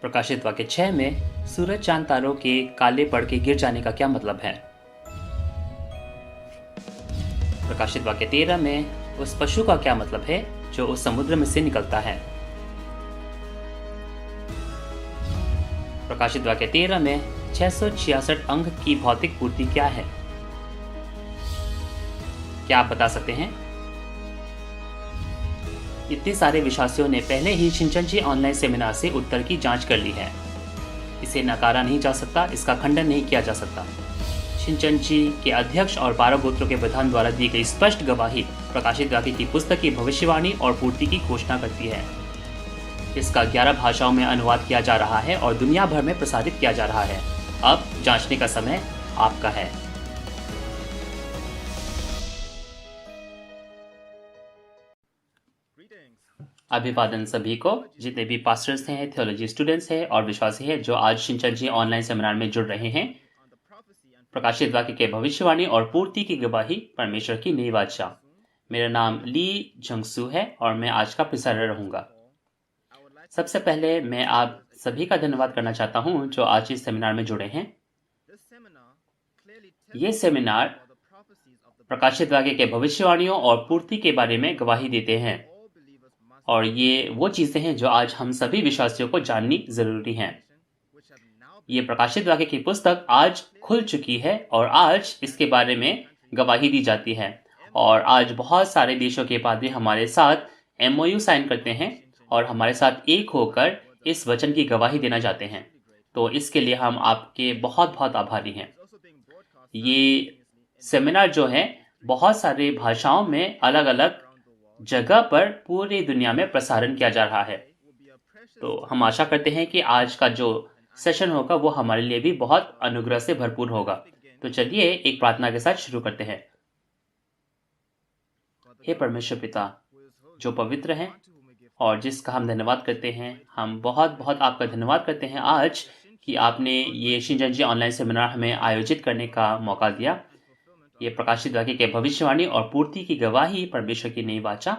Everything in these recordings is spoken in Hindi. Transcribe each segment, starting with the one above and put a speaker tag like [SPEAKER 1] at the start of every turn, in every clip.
[SPEAKER 1] प्रकाशित वाक्य 6 में सूरज चांद तारों के काले पड़ के गिर जाने का क्या मतलब है? प्रकाशित वाक्य 13 में उस पशु का क्या मतलब है जो उस समुद्र में से निकलता है? प्रकाशित वाक्य 13 में 666 अंक की भौतिक पूर्ति क्या है? क्या आप बता सकते हैं? इतने सारे विश्वासियों ने पहले ही शिनचेनजी ऑनलाइन सेमिनार से उत्तर की जांच कर ली है। इसे नकारा नहीं जा सकता, इसका खंडन नहीं किया जा सकता। शिनचेनजी के अध्यक्ष और 12 गोत्रों के प्रधान द्वारा दी गई स्पष्ट गवाही प्रकाशित वाक्य की पुस्तक की भविष्यवाणी और पूर्ति की घोषणा करती है। इसका 11 भाषाओं में अनुवाद किया जा रहा है और दुनिया भर में प्रसारित किया जा रहा है। अब जांचने का समय आपका है। अभिवादन सभी को, जितने भी पास्टर्स हैं, थियोलॉजी स्टूडेंट्स हैं और विश्वासी हैं जो आज शिनचेनजी ऑनलाइन सेमिनार में जुड़ रहे हैं। प्रकाशित वाक्य के भविष्यवाणी और पूर्ति की गवाही परमेश्वर की नई वाचा। मेरा नाम ली जंगसू है और मैं आज का प्रिसाइडर रहूंगा। सबसे पहले मैं आप सभी का धन्यवाद करना चाहता हूं जो आज इस सेमिनार में जुड़े हैं। ये सेमिनार प्रकाशित वाक्य के भविष्यवाणियों और पूर्ति के बारे में गवाही देते हैं और ये वो चीजें हैं जो आज हम सभी विश्वासियों को जाननी जरूरी हैं। ये प्रकाशित वाक्य की पुस्तक आज खुल चुकी है और आज इसके बारे में गवाही दी जाती है और आज बहुत सारे देशों के पादरी हमारे साथ MOU साइन करते हैं और हमारे साथ एक होकर इस वचन की गवाही देना चाहते हैं। तो इसके लिए हम आपके बहुत बहुत आभारी हैं। ये सेमिनार जो है बहुत सारे भाषाओं में अलग अलग जगह पर पूरी दुनिया में प्रसारण किया जा रहा है। तो हम आशा करते हैं कि आज का जो सेशन होगा वो हमारे लिए भी बहुत अनुग्रह से भरपूर होगा। तो चलिए एक प्रार्थना के साथ शुरू करते हैं। हे परमेश्वर पिता जो पवित्र हैं और जिसका हम धन्यवाद करते हैं, हम बहुत बहुत आपका धन्यवाद करते हैं आज कि आपने ये शिनचेनजी ऑनलाइन सेमिनार हमें आयोजित करने का मौका दिया। ये प्रकाशित वाक्य के भविष्यवाणी और पूर्ति की गवाही परमेश्वर की नई वाचा।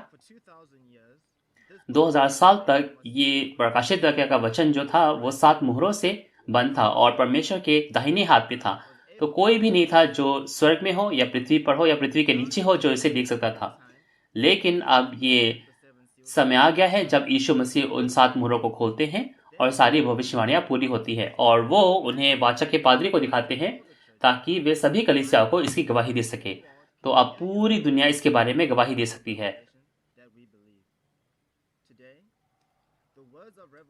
[SPEAKER 1] 2000 साल तक ये प्रकाशित वाक्य का वचन जो था वो 7 मुहरों से बंद था और परमेश्वर के दाहिने हाथ पे था। तो कोई भी नहीं था जो स्वर्ग में हो या पृथ्वी पर हो या पृथ्वी के नीचे हो जो इसे देख सकता था। लेकिन अब ये समय आ गया है जब यीशु मसीह उन 7 मुहरों को खोलते हैं और सारी भविष्यवाणियां पूरी होती है और वो उन्हें वाचा के पादरी को दिखाते हैं ताकि वे सभी कलीसियाओं को इसकी गवाही दे सके। तो अब पूरी दुनिया इसके बारे में गवाही दे सकती है।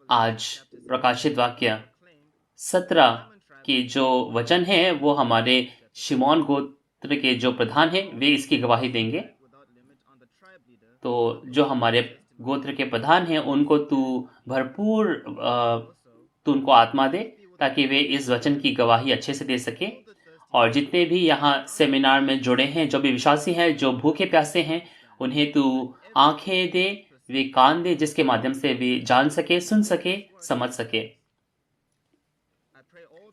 [SPEAKER 1] आज प्रकाशित वाक्य 17 के जो वचन है वो हमारे शिमोन गोत्र के जो प्रधान हैं वे इसकी गवाही देंगे। तो जो हमारे गोत्र के प्रधान हैं उनको तू भरपूर तू उनको आत्मा दे ताकि वे इस वचन की गवाही अच्छे से दे सके। और जितने भी यहाँ सेमिनार में जुड़े हैं, जो भी विश्वासी हैं, जो भूखे प्यासे हैं, उन्हें तू आंखें दे, वे कान दे जिसके माध्यम से वे जान सके, सुन सके, समझ सके।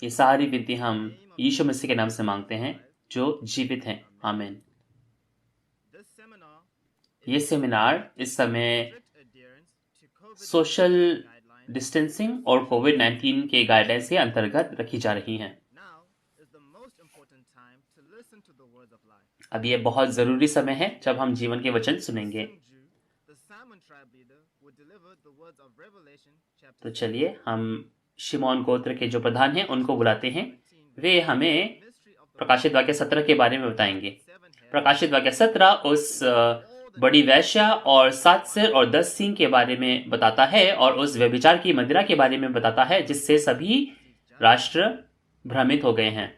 [SPEAKER 1] ये सारी विनती हम यीशु मसीह के नाम से मांगते हैं जो जीवित हैं। आमीन। ये सेमिनार इस समय सोशल डिस्टेंसिंग और कोविड-19 के गाइडलाइंस के अंतर्गत रखी जा रही हैं। अब ये बहुत जरूरी समय है जब हम जीवन के वचन सुनेंगे। तो चलिए हम शिमोन गोत्र के जो प्रधान हैं उनको बुलाते हैं। वे हमें प्रकाशित वाक्य 17 के बारे में बताएंगे। प्रकाशित वाक्य 17 उस बड़ी वैश्या और 7 सिर और 10 सींग के बारे में बताता है और उस व्यभिचार की मंदिरा के बारे में बताता है जिससे सभी राष्ट्र भ्रमित हो गए हैं।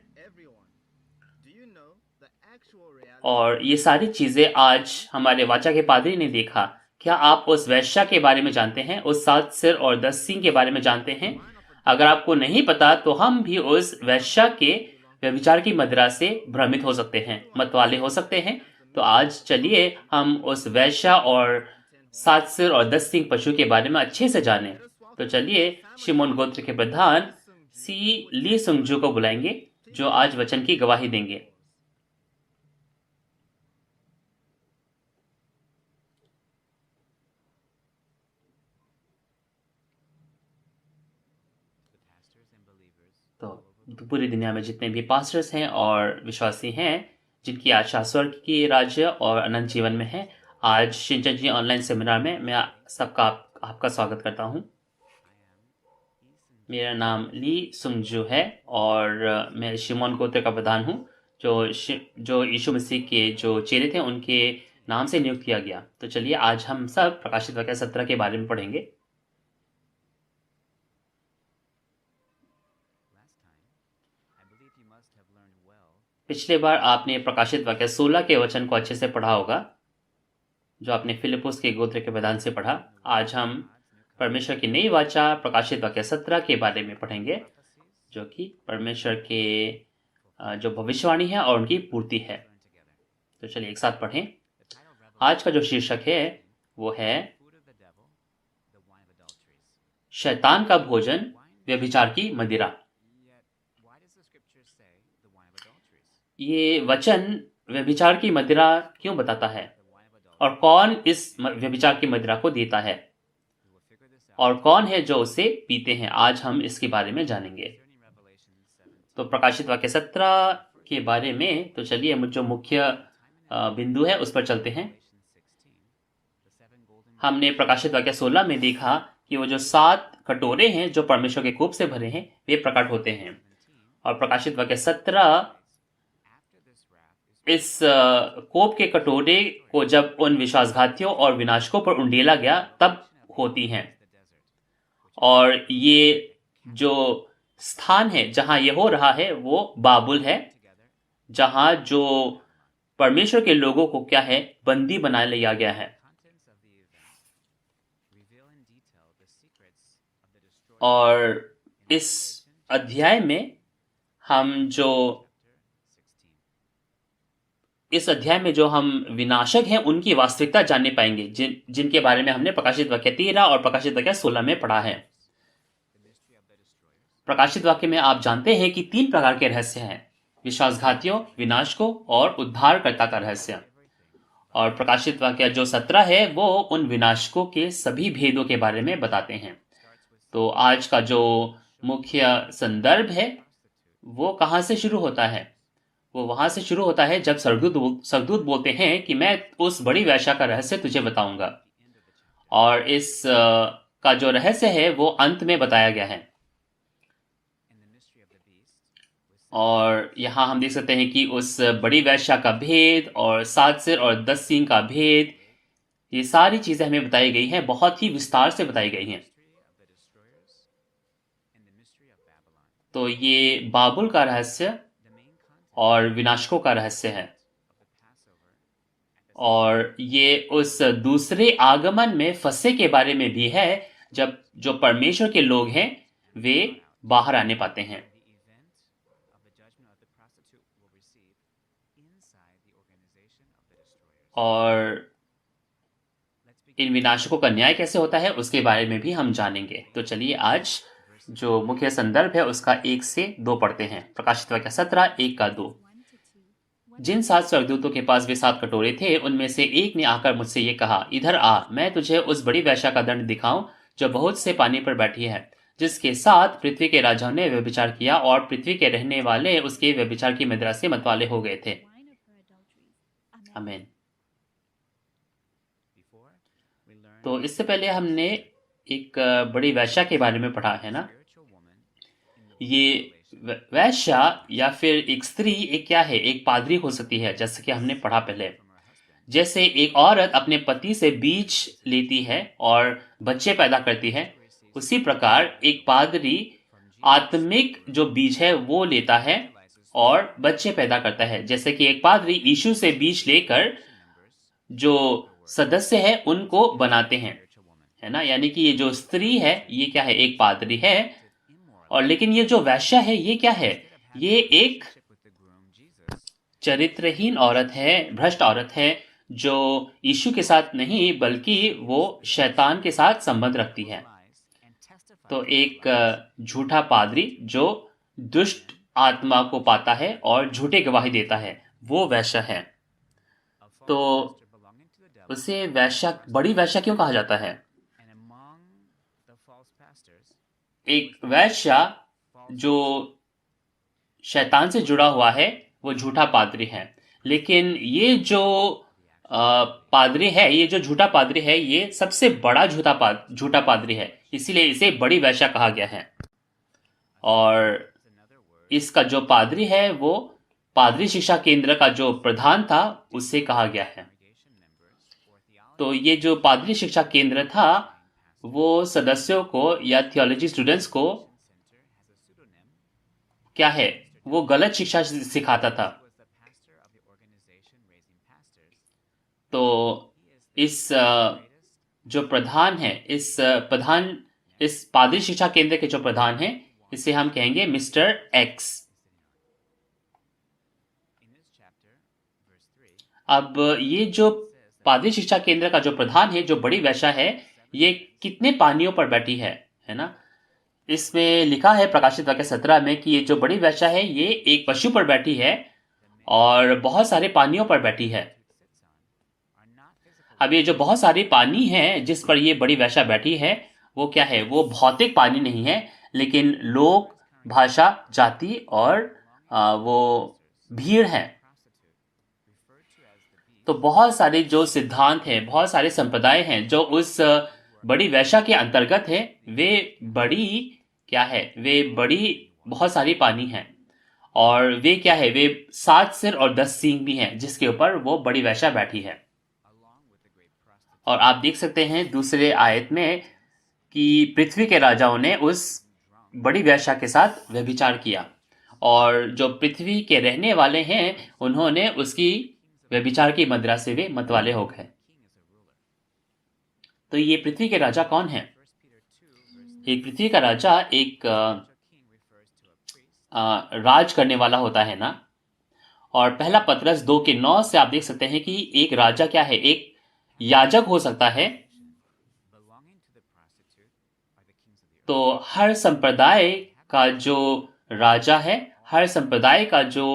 [SPEAKER 1] और ये सारी चीजें आज हमारे वाचा के पादरी ने देखा। क्या आप उस वैश्या के बारे में जानते हैं? उस 7 सिर और 10 सींग के बारे में जानते हैं? अगर आपको नहीं पता तो हम भी उस वैश्या के व्यभिचार की मदिरा से भ्रमित हो सकते हैं, मतवाले हो सकते हैं। तो आज चलिए हम उस वैश्या और 7 सिर और 10 सींग पशु के बारे में अच्छे से जानें। तो चलिए शिमोन गोत्र के प्रधान सी ली सुंगजू को बुलाएंगे जो आज वचन की गवाही देंगे। तो पूरी दुनिया में जितने भी पास्टर्स हैं और विश्वासी हैं जिनकी आशा स्वर्ग की राज्य और अनंत जीवन में है, आज शिनचन जी ऑनलाइन सेमिनार में मैं सबका आपका स्वागत करता हूं। मेरा नाम ली सुंगजू है और मैं शिमोन गोत्र का प्रधान हूं, जो यीशु मसीह के जो चेले थे उनके नाम से नियुक्त किया गया। तो चलिए आज हम सब प्रकाशित वाक्य 17 के बारे में पढ़ेंगे। पिछले बार आपने प्रकाशित वाक्य 16 के वचन को अच्छे से पढ़ा होगा, जो आपने फिलिपुस के गोत्र के प्रधान से पढ़ा। आज हम परमेश्वर की नई वाचा प्रकाशित वाक्य 17 के बारे में पढ़ेंगे, जो कि परमेश्वर के जो भविष्यवाणी है और उनकी पूर्ति है। तो चलिए एक साथ पढ़ें। आज का जो शीर्षक है वो है शैतान का भोजन, व्यभिचार की मदिरा। ये वचन व्यभिचार की मदिरा क्यों बताता है और कौन इस व्यभिचार की मदिरा को देता है और कौन है जो उसे पीते हैं, आज हम इसके बारे में जानेंगे। तो प्रकाशित वाक्य 17 के बारे में तो चलिए जो मुख्य बिंदु है उस पर चलते हैं। हमने प्रकाशित वाक्य 16 में देखा कि वो जो 7 कटोरे हैं जो परमेश्वर के कोप से भरे हैं वे प्रकट होते हैं, और प्रकाशित वाक्य 17 इस कोप के कटोरे को जब उन विश्वासघातियों और विनाशकों पर उंडेला गया तब होती हैं। और ये जो स्थान है जहां ये हो रहा है वो बाबुल है, जहां जो परमेश्वर के लोगों को क्या है, बंदी बना लिया गया है। और इस अध्याय में जो हम विनाशक हैं उनकी वास्तविकता जानने पाएंगे, जिनके बारे में हमने प्रकाशित वाक्य 13 और प्रकाशित वाक्य 16 में पढ़ा है। प्रकाशित वाक्य में आप जानते हैं कि 3 प्रकार के रहस्य हैं: विश्वासघातियों, विनाशकों और उद्धारकर्ता का रहस्य। और प्रकाशित वाक्य जो 17 है वो उन विनाशकों के सभी भेदों के बारे में बताते हैं। तो आज का जो मुख्य संदर्भ है वो कहां से शुरू होता है? वो वहां से शुरू होता है जब स्वर्गदूत बोलते हैं कि मैं उस बड़ी वेश्या का रहस्य तुझे बताऊंगा। और इस का जो रहस्य है वो अंत में बताया गया है। और यहाँ हम देख सकते हैं कि उस बड़ी वेश्या का भेद और 7 सिर और 10 सींग का भेद, ये सारी चीजें हमें बताई गई हैं, बहुत ही विस्तार से बताई गई हैं। तो ये बाबुल का रहस्य और विनाशकों का रहस्य है, और ये उस दूसरे आगमन में फंसे के बारे में भी है, जब जो परमेश्वर के लोग हैं वे बाहर आने पाते हैं। और इन विनाशकों का न्याय कैसे होता है उसके बारे में भी हम जानेंगे। तो चलिए आज जो मुख्य संदर्भ है उसका 1 से 2 पढ़ते हैं। प्रकाशित वाक्य 17 1 का 2। जिन 7 स्वर्गदूतों के पास वे 7 कटोरे थे उनमें से एक ने आकर मुझसे ये कहा, इधर आ, मैं तुझे उस बड़ी वेश्या का दंड दिखाऊं जो बहुत से पानी पर बैठी है, जिसके साथ पृथ्वी के राजाओं ने व्यभिचार किया और पृथ्वी के रहने वाले उसके व्यभिचार की मदिरा से मतवाले हो गए थे। आमीन। तो इससे पहले हमने एक बड़ी वेश्या के बारे में पढ़ा है ना। ये वैश्या या फिर एक स्त्री एक क्या है, एक पादरी हो सकती है, जैसे कि हमने पढ़ा पहले। जैसे एक औरत अपने पति से बीज लेती है और बच्चे पैदा करती है, उसी प्रकार एक पादरी आत्मिक जो बीज है वो लेता है और बच्चे पैदा करता है। जैसे कि एक पादरी यीशु से बीज लेकर जो सदस्य है उनको बनाते हैं, है ना। यानी कि ये जो स्त्री है ये क्या है, एक पादरी है। और लेकिन ये जो वैश्या है ये क्या है, ये एक चरित्रहीन औरत है, भ्रष्ट औरत है, जो यीशु के साथ नहीं बल्कि वो शैतान के साथ संबंध रखती है। तो एक झूठा पादरी जो दुष्ट आत्मा को पाता है और झूठे गवाही देता है, वो वैश्या है। तो उसे वैश्या, बड़ी वैश्या क्यों कहा जाता है? एक वैश्या जो शैतान से जुड़ा हुआ है वो झूठा पादरी है। लेकिन ये जो पादरी है, ये जो झूठा पादरी है, ये सबसे बड़ा झूठा पादरी है, इसीलिए इसे बड़ी वेश्या कहा गया है। और इसका जो पादरी है वो पादरी शिक्षा केंद्र का जो प्रधान था उससे कहा गया है। तो ये जो पादरी शिक्षा केंद्र था वो सदस्यों को या थियोलॉजी स्टूडेंट्स को क्या है, वो गलत शिक्षा सिखाता था। तो इस जो प्रधान है, इस पादरी शिक्षा केंद्र के जो प्रधान है, इसे हम कहेंगे मिस्टर एक्स। अब ये जो पादरी शिक्षा केंद्र का जो प्रधान है, जो बड़ी वेश्या है, ये कितने पानियों पर बैठी है ना। इसमें लिखा है प्रकाशित वाक्य 17 में कि ये जो बड़ी वेश्या है ये एक पशु पर बैठी है और बहुत सारे पानियों पर बैठी है। अब ये जो बहुत सारी पानी है जिस पर ये बड़ी वेश्या बैठी है वो क्या है, वो भौतिक पानी नहीं है, लेकिन लोक, भाषा, जाति और वो भीड़ है। तो बहुत सारे जो सिद्धांत हैं, बहुत सारे संप्रदाय हैं जो उस बड़ी वेश्या के अंतर्गत है, वे बड़ी क्या है, वे बड़ी बहुत सारी पानी हैं। और वे क्या है, वे 7 सिर और 10 सींग भी हैं जिसके ऊपर वो बड़ी वेश्या बैठी है। और आप देख सकते हैं दूसरे आयत में कि पृथ्वी के राजाओं ने उस बड़ी वेश्या के साथ व्यभिचार किया, और जो पृथ्वी के रहने वाले हैं उन्होंने उसकी व्यभिचार की मदिरा से वे मतवाले हो गए। तो ये पृथ्वी के राजा कौन है? एक पृथ्वी का राजा एक राज करने वाला होता है ना। और पहला पतरस 2:9 से आप देख सकते हैं कि एक राजा क्या है, एक याजक हो सकता है। तो हर संप्रदाय का जो राजा है, हर संप्रदाय का जो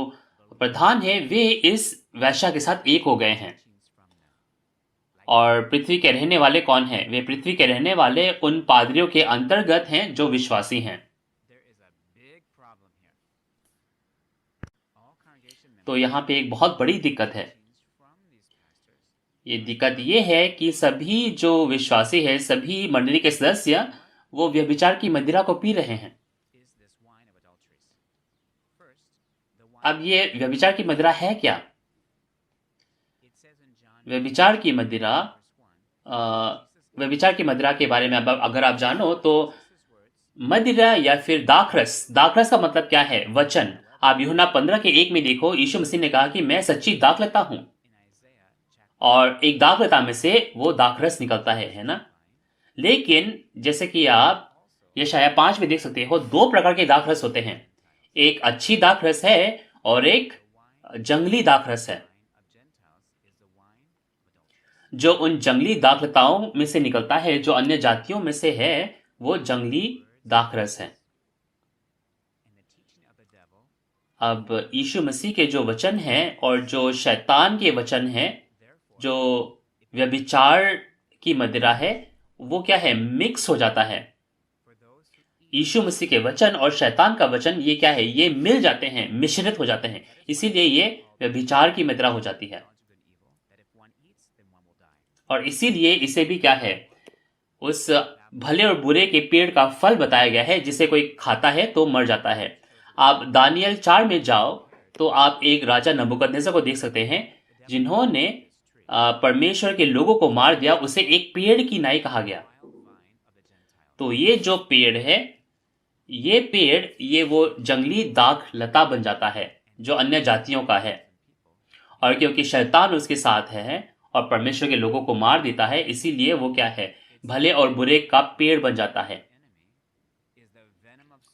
[SPEAKER 1] प्रधान है, वे इस वेश्या के साथ एक हो गए हैं। और पृथ्वी के रहने वाले कौन हैं? वे पृथ्वी के रहने वाले उन पादरियों के अंतर्गत हैं जो विश्वासी हैं। तो यहाँ पे एक बहुत बड़ी दिक्कत है। ये दिक्कत ये है कि सभी जो विश्वासी है, सभी मंडली के सदस्य, वो व्यभिचार की मदिरा को पी रहे हैं। अब ये व्यभिचार की मदिरा है क्या? व्यभिचार की मदिरा के बारे में अगर आप जानो तो मदिरा या फिर दाखरस, दाखरस का मतलब क्या है? वचन। आप यूहन्ना 15:1 में देखो, यीशु मसीह ने कहा कि मैं सच्ची दाखलता हूं, और एक दाखलता में से वो दाखरस निकलता है ना। लेकिन जैसे कि आप यशायाह 5 में देख सकते हो, 2 प्रकार के दाखरस होते हैं। एक अच्छी दाखरस है और एक जंगली दाखरस है। जो उन जंगली दाखलताओं में से निकलता है, जो अन्य जातियों में से है, वो जंगली दाखरस है। अब यीशु मसीह के जो वचन है और जो शैतान के वचन है, जो व्यभिचार की मदिरा है, वो क्या है, मिक्स हो जाता है। यीशु मसीह के वचन और शैतान का वचन, ये क्या है, ये मिल जाते हैं, मिश्रित हो जाते हैं, इसीलिए ये व्यभिचार की मदिरा हो जाती है। और इसीलिए इसे भी क्या है, उस भले और बुरे के पेड़ का फल बताया गया है, जिसे कोई खाता है तो मर जाता है। आप दानियल 4 में जाओ तो आप एक राजा नबूकदनेस्सर को देख सकते हैं, जिन्होंने परमेश्वर के लोगों को मार दिया। उसे एक पेड़ की नाई कहा गया। तो ये जो पेड़ है, ये पेड़, ये वो जंगली दाख लता बन जाता है जो अन्य जातियों का है। और क्योंकि शैतान उसके साथ है और परमेश्वर के लोगों को मार देता है, इसीलिए वो क्या है, भले और बुरे का पेड़ बन जाता है।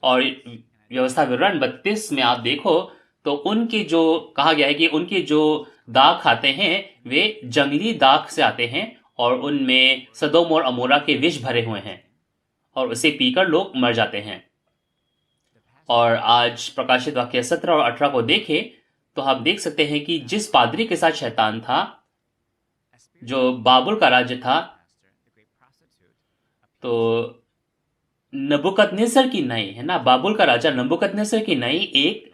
[SPEAKER 1] और व्यवस्था विवरण 32 में आप देखो तो उनके जो कहा गया है कि उनके जो दाख खाते हैं वे जंगली दाख से आते हैं, और उनमें सदोम और अमोरा के विष भरे हुए हैं, और उसे पीकर लोग मर जाते हैं। और आज प्रकाशित वाक्य 17 और 18 को देखें तो आप देख सकते हैं कि जिस पादरी के साथ शैतान था, जो बाबुल का राज्य था, तो नबूकदनेस्सर की नई है ना, बाबुल का राजा नबूकदनेस्सर की नई एक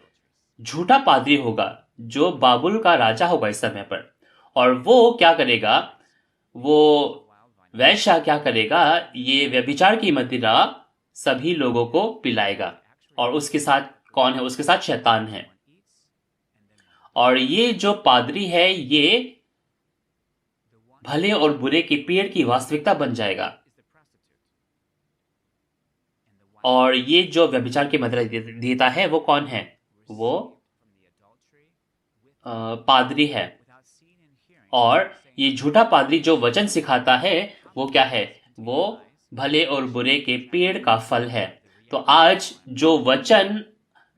[SPEAKER 1] झूठा पादरी होगा जो बाबुल का राजा होगा इस समय पर, और वो क्या करेगा, वो वैश्य क्या करेगा, ये व्यभिचार की मदिरा सभी लोगों को पिलाएगा। और उसके साथ कौन है? उसके साथ शैतान है। और ये जो पादरी है ये भले और बुरे के पेड़ की वास्तविकता बन जाएगा। और ये जो व्यभिचार की मदिरा देता है वो कौन है? वो पादरी है। और ये झूठा पादरी जो वचन सिखाता है वो क्या है? वो भले और बुरे के पेड़ का फल है। तो आज जो वचन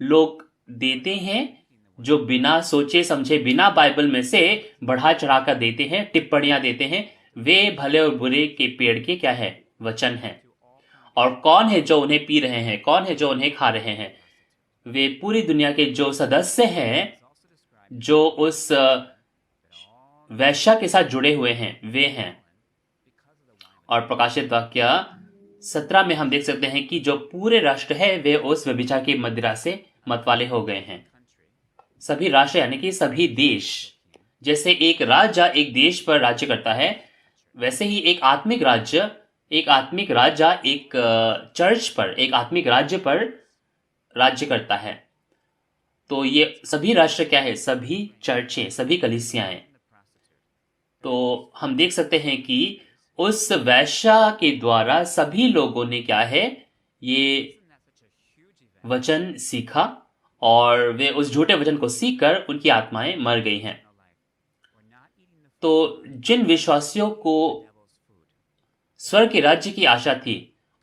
[SPEAKER 1] लोग देते हैं, जो बिना सोचे समझे, बिना बाइबल में से बढ़ा चढ़ा कर देते हैं, टिप्पणियां देते हैं, वे भले और बुरे के पेड़ के क्या है? वचन है। और कौन है जो उन्हें पी रहे हैं? कौन है जो उन्हें खा रहे हैं? वे पूरी दुनिया के जो सदस्य हैं, जो उस वैश्या के साथ जुड़े हुए हैं, वे हैं। और प्रकाशित वाक्य 17 में हम देख सकते हैं कि जो पूरे राष्ट्र है वे उस व्यभिचार की मदिरा से मतवाले हो गए हैं। सभी राष्ट्र यानी कि सभी देश, जैसे एक राजा एक देश पर राज्य करता है, वैसे ही एक आत्मिक राजा एक चर्च पर, एक आत्मिक राज्य पर राज्य करता है। तो ये सभी राष्ट्र क्या है? सभी चर्चें, सभी कलीसियाएं। तो हम देख सकते हैं कि उस वैश्या के द्वारा सभी लोगों ने क्या है? ये वचन सीखा और वे उस झूठे वचन को सीखकर उनकी आत्माएं मर गई हैं। तो जिन विश्वासियों को स्वर्ग के राज्य की आशा थी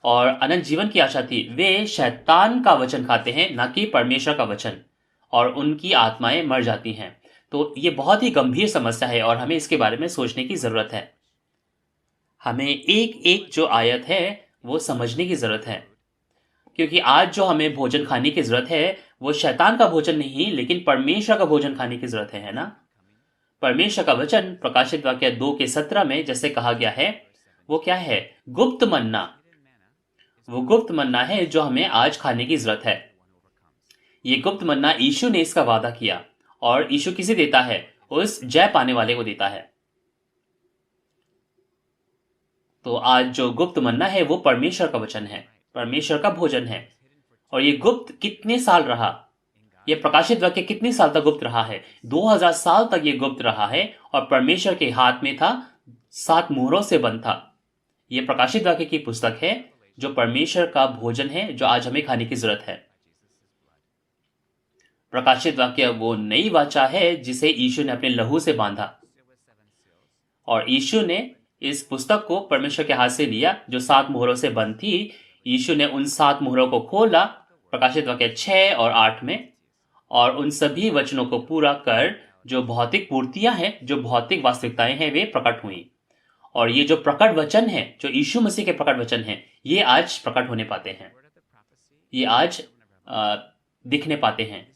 [SPEAKER 1] और अनंत जीवन की आशा थी, वे शैतान का वचन खाते हैं, ना कि परमेश्वर का वचन, और उनकी आत्माएं मर जाती हैं। तो ये बहुत ही गंभीर समस्या है और हमें इसके बारे में सोचने की जरूरत है। हमें एक एक जो आयत है वो समझने की जरूरत है, क्योंकि आज जो हमें भोजन खाने की जरूरत है वो शैतान का भोजन नहीं, लेकिन परमेश्वर का भोजन खाने की जरूरत है ना? परमेश्वर का वचन प्रकाशित वाक्य 2:17 में जैसे कहा गया है, वो क्या है? गुप्त मन्ना। वो गुप्त मन्ना है जो हमें आज खाने की जरूरत है। ये गुप्त मन्ना यीशु ने इसका वादा किया, और यीशु किसे देता है? उस जय पाने वाले को देता है। तो आज जो गुप्त मन्ना है वो परमेश्वर का वचन है, परमेश्वर का भोजन है। और ये गुप्त कितने साल रहा? ये प्रकाशित वाक्य कितने साल तक गुप्त रहा है? 2000 साल तक ये गुप्त रहा है, और परमेश्वर के हाथ में था, 7 मुहरों से बंद था। ये प्रकाशित वाक्य की पुस्तक है जो परमेश्वर का भोजन है, जो आज हमें खाने की जरूरत है। प्रकाशित वाक्य वो नई वाचा है जिसे यीशु ने अपने लहू से बांधा, और यीशु ने इस पुस्तक को परमेश्वर के हाथ से लिया जो 7 मुहरों से बंद थी। यीशु ने उन 7 मुहरों को खोला प्रकाशित वाक्य 6 और 8 में, और उन सभी वचनों को पूरा कर जो भौतिक पूर्तियां हैं, जो भौतिक वास्तविकताएं हैं, वे प्रकट हुई। और ये जो प्रकट वचन है, जो यीशु मसीह के प्रकट वचन है, ये आज प्रकट होने पाते हैं, ये आज दिखने पाते हैं।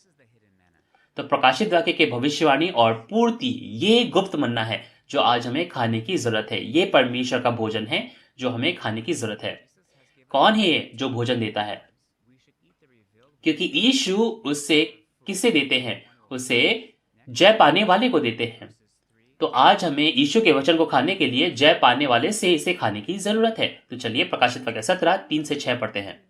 [SPEAKER 1] तो प्रकाशित वाक्य के भविष्यवाणी और पूर्ति, ये गुप्त मन्ना है जो आज हमें खाने की जरूरत है। ये परमेश्वर का भोजन है जो हमें खाने की जरूरत है। कौन है ये जो भोजन देता है? क्योंकि यीशु उससे किसे देते हैं? उसे जय पाने वाले को देते हैं। तो आज हमें यीशु के वचन को खाने के लिए जय पाने वाले से इसे खाने की जरूरत है। तो चलिए प्रकाशित वाक्य 17:3-6 पढ़ते हैं।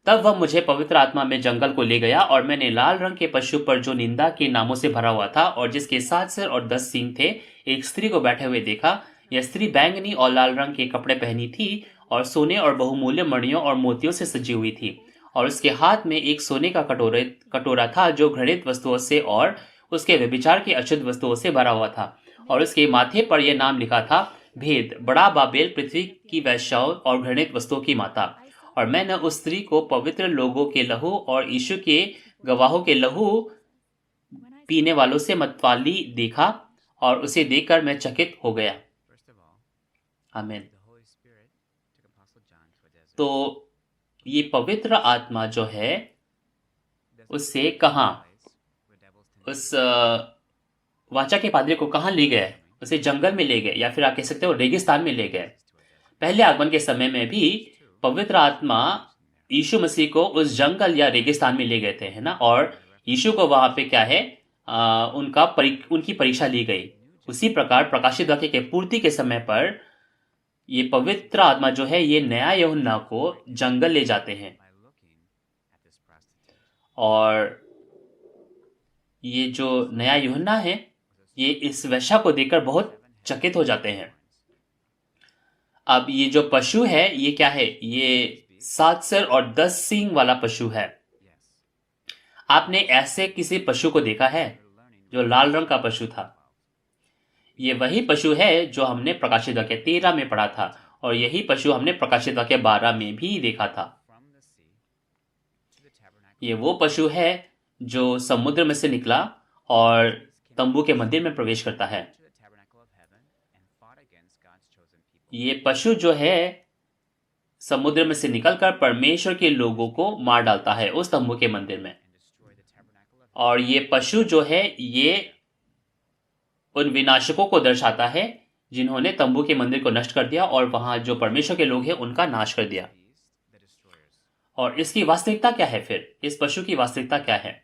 [SPEAKER 1] तब वह मुझे पवित्र आत्मा में जंगल को ले गया, और मैंने लाल रंग के पशु पर जो निंदा के नामों से भरा हुआ था और जिसके 7 सिर और 10 सींग थे, एक स्त्री को बैठे हुए देखा। यह स्त्री बैंगनी और लाल रंग के कपड़े पहनी थी और सोने और बहुमूल्य मणियों और मोतियों से सजी हुई थी, और उसके हाथ में एक सोने का कटोरा था जो घृणित वस्तुओं से और उसके व्यभिचार की अशुद्ध वस्तुओं से भरा हुआ था, और उसके माथे पर यह नाम लिखा था, भेद, बड़ा बाबेल, पृथ्वी की वेश्याओं और घृणित वस्तुओं की माता। और मैंने उस स्त्री को पवित्र लोगों के लहू और यीशु के गवाहों के लहू पीने वालों से मतवाली देखा, और उसे देखकर मैं चकित हो गया। आमीन। तो ये पवित्र आत्मा जो है उससे कहाँ, उस वाचा के पादरी को कहाँ ले गए? उसे जंगल में ले गए, या फिर आप कह सकते हो रेगिस्तान में ले गए। पहले आगमन के समय में भी पवित्र आत्मा यीशु मसीह को उस जंगल या रेगिस्तान में ले गए थे, है ना? और यीशु को वहां पे क्या है, उनकी परीक्षा ली गई। उसी प्रकार प्रकाशित वाक्य के पूर्ति के समय पर ये पवित्र आत्मा जो है ये नया यूहन्ना को जंगल ले जाते हैं, और ये जो नया यूहन्ना है ये इस वेश्या को देखकर बहुत चकित हो जाते हैं। अब ये जो पशु है ये क्या है, ये 7 सिर और 10 सींग वाला पशु है। आपने ऐसे किसी पशु को देखा है जो लाल रंग का पशु था? ये वही पशु है जो हमने प्रकाशित वाक्य 13 में पढ़ा था, और यही पशु हमने प्रकाशित वाक्य 12 में भी देखा था। ये वो पशु है जो समुद्र में से निकला और तंबू के मंदिर में प्रवेश करता है। ये पशु जो है समुद्र में से निकलकर परमेश्वर के लोगों को मार डालता है उस तंबू के मंदिर में। और ये पशु जो है ये उन विनाशकों को दर्शाता है जिन्होंने तंबू के मंदिर को नष्ट कर दिया और वहां जो परमेश्वर के लोग हैं उनका नाश कर दिया। और इसकी वास्तविकता क्या है फिर? इस पशु की वास्तविकता क्या है?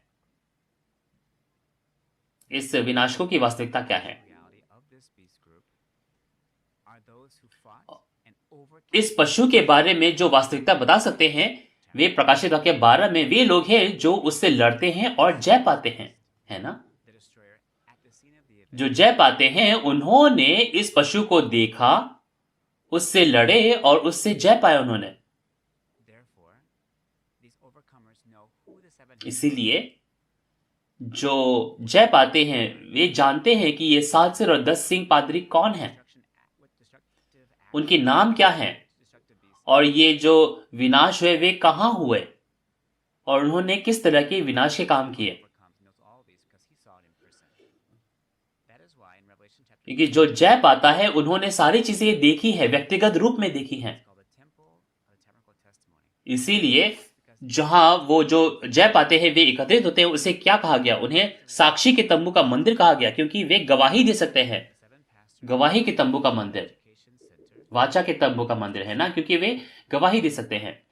[SPEAKER 1] इस विनाशकों की वास्तविकता क्या है? इस पशु के बारे में जो वास्तविकता बता सकते हैं वे प्रकाशित वाक्य 12 में वे लोग हैं जो उससे लड़ते हैं और जय पाते हैं, है ना? जो जय पाते हैं उन्होंने इस पशु को देखा, उससे लड़े और उससे जय पाया उन्होंने। इसीलिए जो जय पाते हैं वे जानते हैं कि ये 7 सिर और 10 सींग पादरी कौन है, उनके नाम क्या हैं, और ये जो विनाश हुए वे कहां हुए और उन्होंने किस तरह के विनाश के काम किए। क्योंकि जो जय पाता है उन्होंने सारी चीजें देखी है, व्यक्तिगत रूप में देखी हैं। इसीलिए जहां वो जो जय पाते हैं वे एकत्रित होते हैं उसे क्या कहा गया? उन्हें साक्षी के तंबू का मंदिर कहा गया, क्योंकि वे गवाही दे सकते हैं। गवाही के तंबू का मंदिर, वाचा के तंबू का मंदिर, है ना? क्योंकि वे गवाही दे सकते हैं।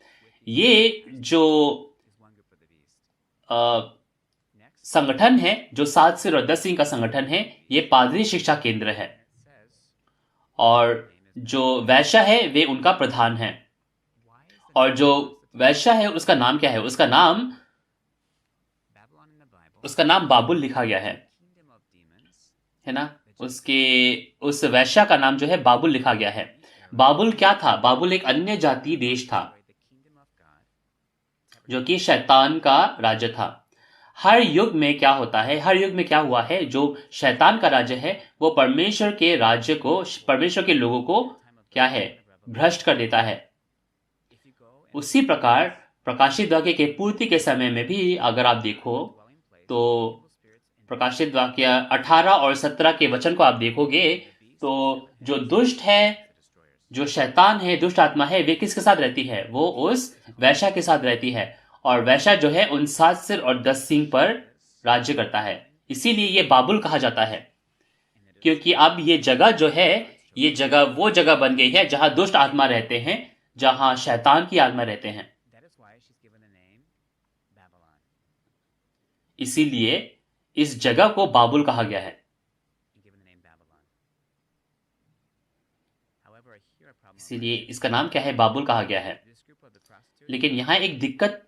[SPEAKER 1] ये जो संगठन है, जो 7 सिर और 10 सींग का संगठन है, ये पादरी शिक्षा केंद्र है, और जो वैश्या है वे उनका प्रधान है। और जो वैश्या है उसका नाम क्या है? उसका नाम बाबुल लिखा गया है ना? उस वैश्या का नाम जो है बाबुल लिखा गया है। बाबुल क्या था? बाबुल एक अन्य जाति देश था जो कि शैतान का राज्य था। हर युग में क्या होता है, हर युग में क्या हुआ है, जो शैतान का राज्य है वो परमेश्वर के राज्य को, परमेश्वर के लोगों को क्या है, भ्रष्ट कर देता है। उसी प्रकार प्रकाशित वाक्य के पूर्ति के समय में भी अगर आप देखो तो प्रकाशित वाक्य 18 और 17 के वचन को आप देखोगे तो जो दुष्ट है, जो शैतान है, दुष्ट आत्मा है, वे किसके साथ रहती है? वो उस वैश्या के साथ रहती है, और वैश्या जो है उन 7 सिर और 10 सींग पर राज्य करता है। इसीलिए ये बाबुल कहा जाता है, क्योंकि अब ये जगह जो है, ये जगह वो जगह बन गई है जहां दुष्ट आत्मा रहते हैं, जहां शैतान की आत्मा रहते हैं। इसीलिए इस जगह को बाबुल कहा गया है। इसीलिए इसका नाम क्या है? बाबुल कहा गया है। लेकिन यहां एक दिक्कत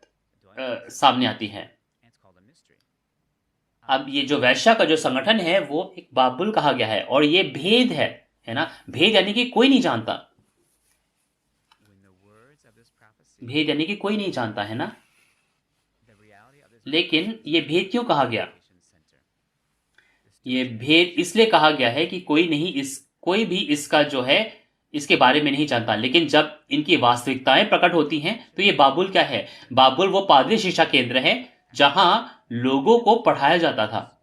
[SPEAKER 1] सामने आती है। अब ये जो वैश्या का जो संगठन है वो एक बाबुल कहा गया है, और ये भेद है ना? भेद यानी कि कोई नहीं जानता, भेद यानी कि कोई नहीं जानता, है ना? लेकिन ये भेद क्यों कहा गया? ये भेद इसलिए कहा गया है कि कोई भी इसका जो है इसके बारे में नहीं जानता। लेकिन जब इनकी वास्तविकताएं प्रकट होती हैं तो ये बाबुल क्या है? बाबुल वो पादरी शिक्षा केंद्र है जहां लोगों को पढ़ाया जाता था,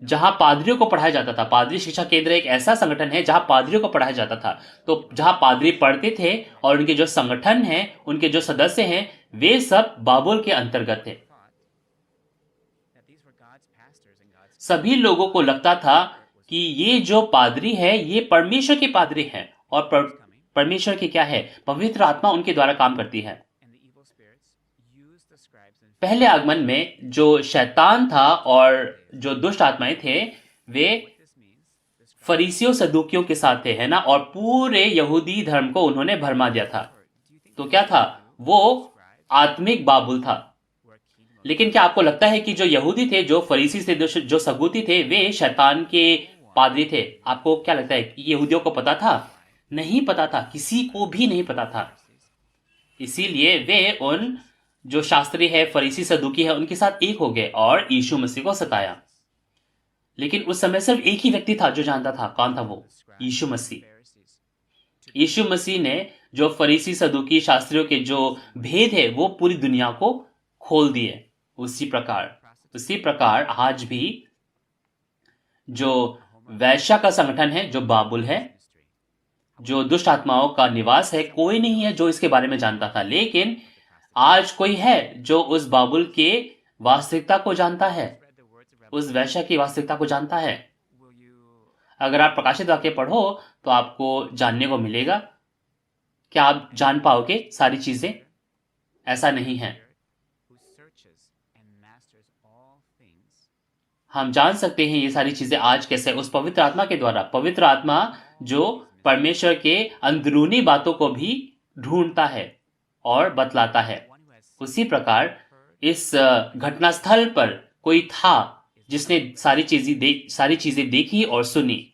[SPEAKER 1] जहां पादरियों को पढ़ाया जाता था। पादरी शिक्षा केंद्र एक ऐसा संगठन है जहां पादरियों को पढ़ाया जाता था। तो जहां पादरी पढ़ते थे और उनके जो संगठन है, उनके जो सदस्य हैं, वे सब बाबुल के अंतर्गत थे। सभी लोगों को लगता था कि ये जो पादरी है ये परमेश्वर के पादरी है, और परमेश्वर की क्या है? पवित्र आत्मा उनके द्वारा काम करती है। पहले आगमन में जो शैतान था और जो दुष्ट आत्माएं थे वे फरीसियों सदूकियों के साथ थे, है ना, और पूरे यहूदी धर्म को उन्होंने भरमा दिया था। तो क्या था वो? आत्मिक बाबुल था। लेकिन क्या आपको लगता है कि जो यहूदी थे, जो फरीसी थे, जो सगूती थे, वे शैतान के पादरी थे? आपको क्या लगता है कि यहूदियों को पता था? नहीं पता था, किसी को भी नहीं पता था। इसीलिए वे उन जो शास्त्री है, फरीसी सदूकी है, उनके साथ एक हो गए और यीशु मसीह को सताया। लेकिन उस समय सिर्फ एक ही व्यक्ति था जो जानता था। कौन था वो? यीशु मसीह। यीशु मसीह ने जो फरीसी सदूकी शास्त्रियों के जो भेद है वो पूरी दुनिया को खोल दिए। उसी प्रकार आज भी जो वैश्या का संगठन है, जो बाबुल है, जो दुष्ट आत्माओं का निवास है, कोई नहीं है जो इसके बारे में जानता था। लेकिन आज कोई है जो उस बाबुल के वास्तविकता को जानता है, उस वैश्या की वास्तविकता को जानता है। अगर आप प्रकाशित वाक्य पढ़ो तो आपको जानने को मिलेगा। क्या आप जान पाओगे सारी चीजें? ऐसा नहीं है। हम जान सकते हैं ये सारी चीजें आज कैसे? उस पवित्र आत्मा के द्वारा। पवित्र आत्मा जो परमेश्वर के अंदरूनी बातों को भी ढूंढता है और बतलाता है। उसी प्रकार इस घटनास्थल पर कोई था जिसने सारी चीजें देखी और सुनी।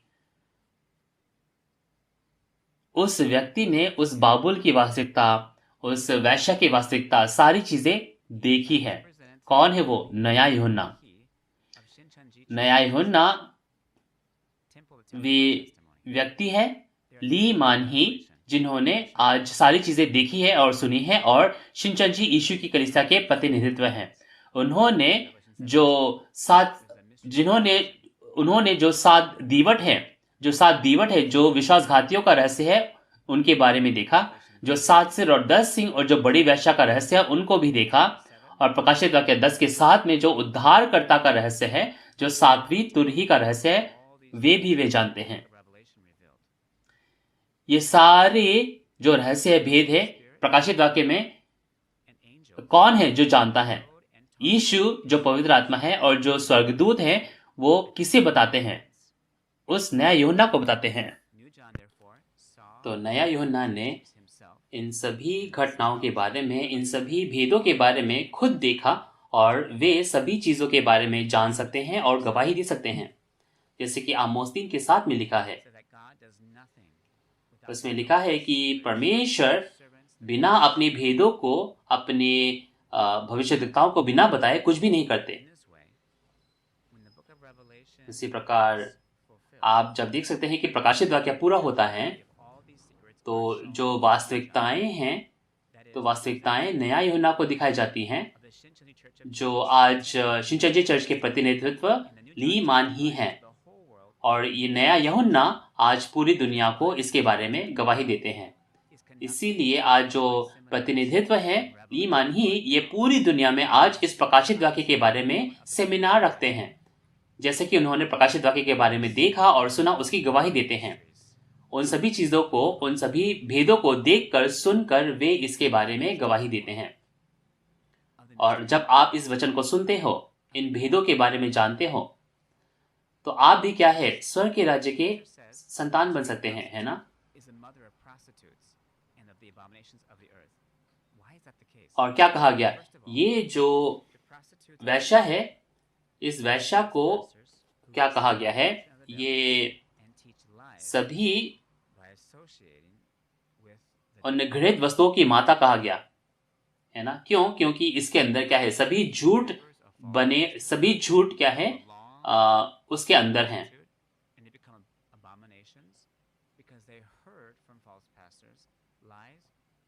[SPEAKER 1] उस व्यक्ति ने उस बाबुल की वास्तविकता, उस वैश्या की वास्तविकता, सारी चीजें देखी है। कौन है वो? नया यूहन्ना। नया यूहन्ना वे व्यक्ति है, ली मान ही, जिन्होंने आज सारी चीजें देखी है और सुनी है और शिनचंजी यीशु की कलीसिया के प्रतिनिधित्व हैं। उन्होंने जो सात दीवट है, जो विश्वासघातियों का रहस्य है, उनके बारे में देखा। जो 7 सिर और 10 सिंह और जो बड़ी वैश्या का रहस्य है, उनको भी देखा। और प्रकाशित वाक्य 10:7 में जो उद्धारकर्ता का रहस्य है, जो 7वीं तुरही का रहस्य है, वे जानते हैं। ये सारे जो रहस्य है, भेद है, प्रकाशित वाक्य में कौन है जो जानता है? यीशु जो पवित्र आत्मा है और जो स्वर्गदूत है, वो किसे बताते हैं? उस नया यूहन्ना को बताते हैं। तो नया यूहन्ना ने इन सभी घटनाओं के बारे में, इन सभी भेदों के बारे में खुद देखा और वे सभी चीजों के बारे में जान सकते हैं और गवाही दे सकते हैं। जैसे कि आमोस 3:7 में लिखा है, उसमें लिखा है कि परमेश्वर बिना अपने भेदों को, अपने भविष्यद्वक्ताओं को बिना बताए कुछ भी नहीं करते। इसी प्रकार आप जब देख सकते हैं कि प्रकाशित वाक्य पूरा होता है, तो जो वास्तविकताएं हैं, तो वास्तविकताएं नया यूहन्ना को दिखाई जाती हैं, जो आज शिनचंजी चर्च के प्रतिनिधित्व ली मान ही है। और ये नया यूहन्ना आज पूरी दुनिया को इसके बारे में गवाही देते हैं। इसीलिए आज जो प्रतिनिधित्व है ली मान ही, ये पूरी दुनिया में आज इस प्रकाशित वाक्य के बारे में सेमिनार रखते हैं। जैसे कि उन्होंने प्रकाशित वाक्य के बारे में देखा और सुना, उसकी गवाही देते हैं। उन सभी चीजों को, उन सभी भेदों को देखकर, सुनकर वे इसके बारे में गवाही देते हैं। और जब आप इस वचन को सुनते हो, इन भेदों के बारे में जानते हो, तो आप भी क्या है? स्वर्ग के राज्य के संतान बन सकते हैं, है ना? और क्या कहा गया? ये जो वैश्या है, इस वैश्या को क्या कहा गया है? ये सभी उन घृणित वस्तुओं की माता कहा गया, है ना? क्यों? क्योंकि इसके अंदर क्या है? सभी झूठ क्या है? उसके अंदर हैं।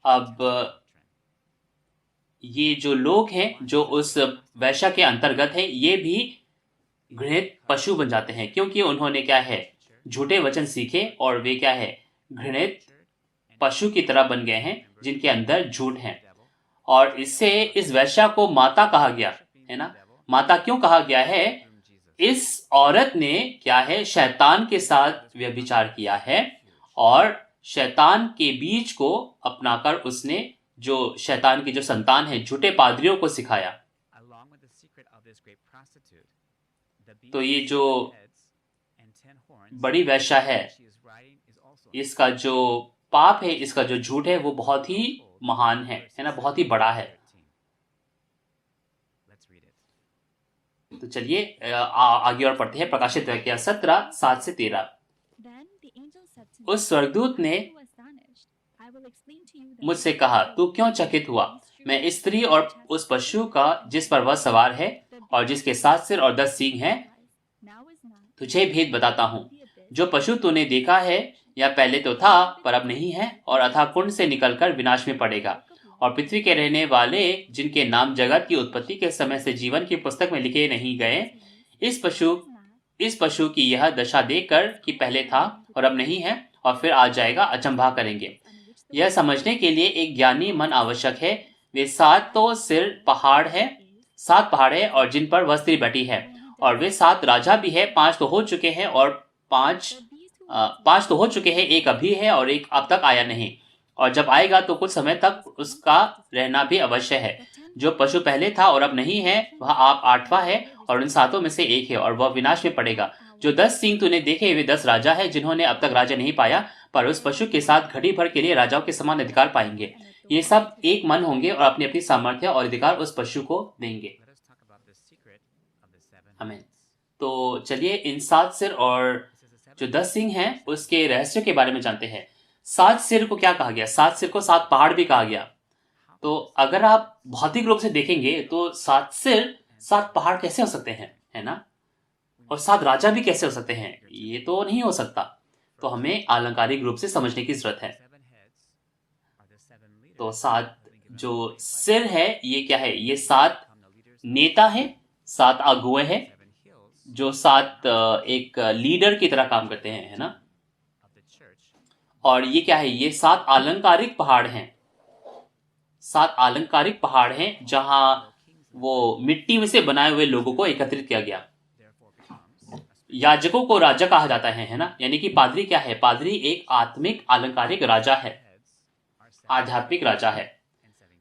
[SPEAKER 1] अब ये जो लोग हैं जो उस वैश्या के अंतर्गत हैं, ये भी घृणित पशु बन जाते हैं, क्योंकि उन्होंने क्या है? झूठे वचन सीखे और वे क्या है? घृणित पशु की तरह बन गए हैं, जिनके अंदर झूठ है। और इससे इस वैश्या को माता कहा गया, है ना? माता क्यों कहा गया है? इस औरत ने क्या है? शैतान के साथ व्यभिचार किया है और शैतान के बीज को अपनाकर उसने जो शैतान की जो संतान है, झूठे पादरियों को सिखाया। तो ये जो बड़ी वेश्या है, इसका जो पाप है, इसका जो झूठ है, वो बहुत ही महान है ना, बहुत ही बड़ा है। तो चलिए आगे और पढ़ते हैं। प्रकाशित वाक्य 17:7-13। उस स्वर्गदूत ने मुझसे कहा, तू क्यों चकित हुआ? मैं स्त्री और उस पशु का जिस पर वह सवार है और जिसके 7 सिर और 10 सींग हैं, तुझे भेद बताता हूँ। जो पशु तूने देखा है, यह पहले तो था पर अब नहीं है, और अथाह कुंड से निकलकर विनाश में पड़ेगा। और पृथ्वी के रहने वाले जिनके नाम जगत की उत्पत्ति के समय से जीवन की पुस्तक में लिखे नहीं गए, इस पशु की यह दशा देखकर कि पहले था और अब नहीं है और फिर आ जाएगा, अचंभा करेंगे। यह समझने के लिए एक ज्ञानी मन आवश्यक है। वे 7 सिर पहाड़ है और जिन पर वह स्त्री बैठी है, और वे 7 राजा भी है। 5 तो हो चुके हैं और 5 तो हो चुके हैं, एक अभी है और एक अब तक आया नहीं, और जब आएगा तो कुछ समय तक उसका रहना भी अवश्य है। जो पशु पहले था और अब नहीं है, वह आप 8वां है और उन 7 में से एक है, और वह विनाश में पड़ेगा। जो 10 सींग तूने देखे, वे 10 राजा है जिन्होंने अब तक राज्य नहीं पाया, पर उस पशु के साथ घड़ी भर के लिए राजाओं के समान अधिकार पाएंगे। ये सब एक मन होंगे और अपनी अपनी सामर्थ्य और अधिकार उस पशु को देंगे। आमीन। तो चलिए इन 7 सिर और जो 10 सिंह हैं उसके रहस्य के बारे में जानते हैं। 7 सिर को क्या कहा गया? 7 सिर को 7 पहाड़ भी कहा गया। तो अगर आप भौतिक रूप से देखेंगे तो 7 सिर 7 पहाड़ कैसे हो सकते हैं, है ना? और 7 राजा भी कैसे हो सकते हैं? ये तो नहीं हो सकता। तो हमें अलंकारिक रूप से समझने की जरूरत है। तो 7 जो सिर है ये क्या है? ये 7 नेता है, 7 अगुए हैं जो 7 एक लीडर की तरह काम करते हैं, है ना? और ये क्या है? ये 7 अलंकारिक पहाड़ हैं। 7 अलंकारिक पहाड़ हैं जहां वो मिट्टी में से बनाए हुए लोगों को एकत्रित किया गया। याजकों को राजा कहा जाता है ना? यानी कि पादरी क्या है? पादरी एक आत्मिक अलंकारिक राजा है, आध्यात्मिक राजा है।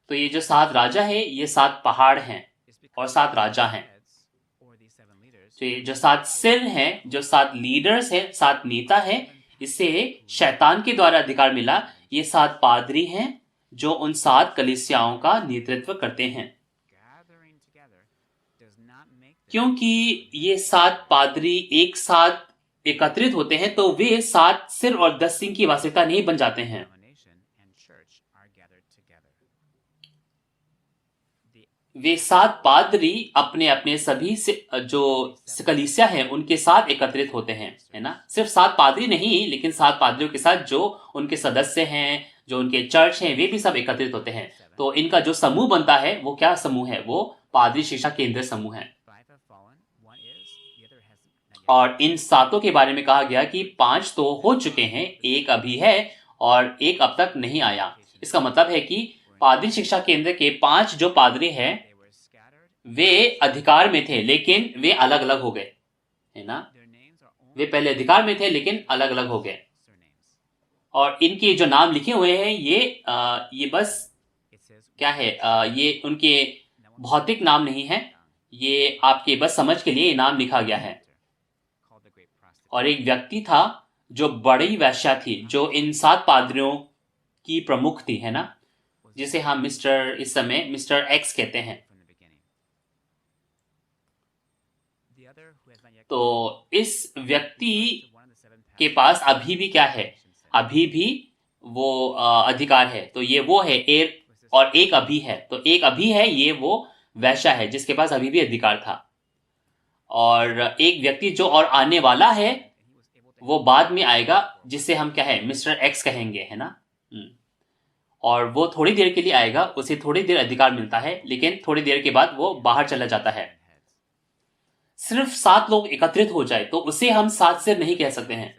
[SPEAKER 1] तो ये जो 7 राजा है, ये 7 पहाड़ हैं और 7 राजा हैं। तो ये जो 7 सिर हैं, जो 7 लीडर्स हैं, 7 नेता हैं, इसे शैतान के द्वारा अधिकार मिला। ये 7 पादरी हैं जो उन 7 कलीसियाओं का नेतृत्व करते हैं। क्योंकि ये 7 पादरी एक साथ एकत्रित होते हैं तो वे 7 सिर और 10 सिंह की वास्तविकता नहीं बन जाते हैं। वे 7 पादरी अपने अपने सभी से जो कलीसिया है उनके साथ एकत्रित होते हैं, है ना? सिर्फ 7 पादरी नहीं, लेकिन 7 पादरियों के साथ जो उनके सदस्य हैं, जो उनके चर्च हैं, वे भी सब एकत्रित होते हैं। तो इनका जो समूह बनता है वो क्या समूह है? वो पादरी शिक्षा केंद्र समूह है। और इन 7 के बारे में कहा गया कि 5 तो हो चुके हैं, एक अभी है और एक अब तक नहीं आया। इसका मतलब है कि पादरी शिक्षा केंद्र के 5 जो पादरी हैं वे अधिकार में थे लेकिन वे अलग अलग हो गए, है ना? वे पहले अधिकार में थे लेकिन अलग अलग हो गए। और इनके जो नाम लिखे हुए हैं ये बस क्या है? ये उनके भौतिक नाम नहीं है, ये आपके बस समझ के लिए ये नाम लिखा गया है। और एक व्यक्ति था जो बड़ी वेश्या थी, जो इन 7 पादरियों की प्रमुख थी, है ना? जिसे हम इस समय मिस्टर एक्स कहते हैं। तो इस व्यक्ति के पास अभी भी क्या है? अभी भी वो अधिकार है। तो ये वो है और एक अभी है। तो एक अभी है, ये वो वैश्या है जिसके पास अभी भी अधिकार था। और एक व्यक्ति जो और आने वाला है वो बाद में आएगा, जिसे हम क्या है? मिस्टर एक्स कहेंगे, है ना? और वो थोड़ी देर के लिए आएगा, उसे थोड़ी देर अधिकार मिलता है, लेकिन थोड़ी देर के बाद वो बाहर चला जाता है। सिर्फ 7 लोग एकत्रित हो जाए तो उसे हम 7 सिर नहीं कह सकते हैं,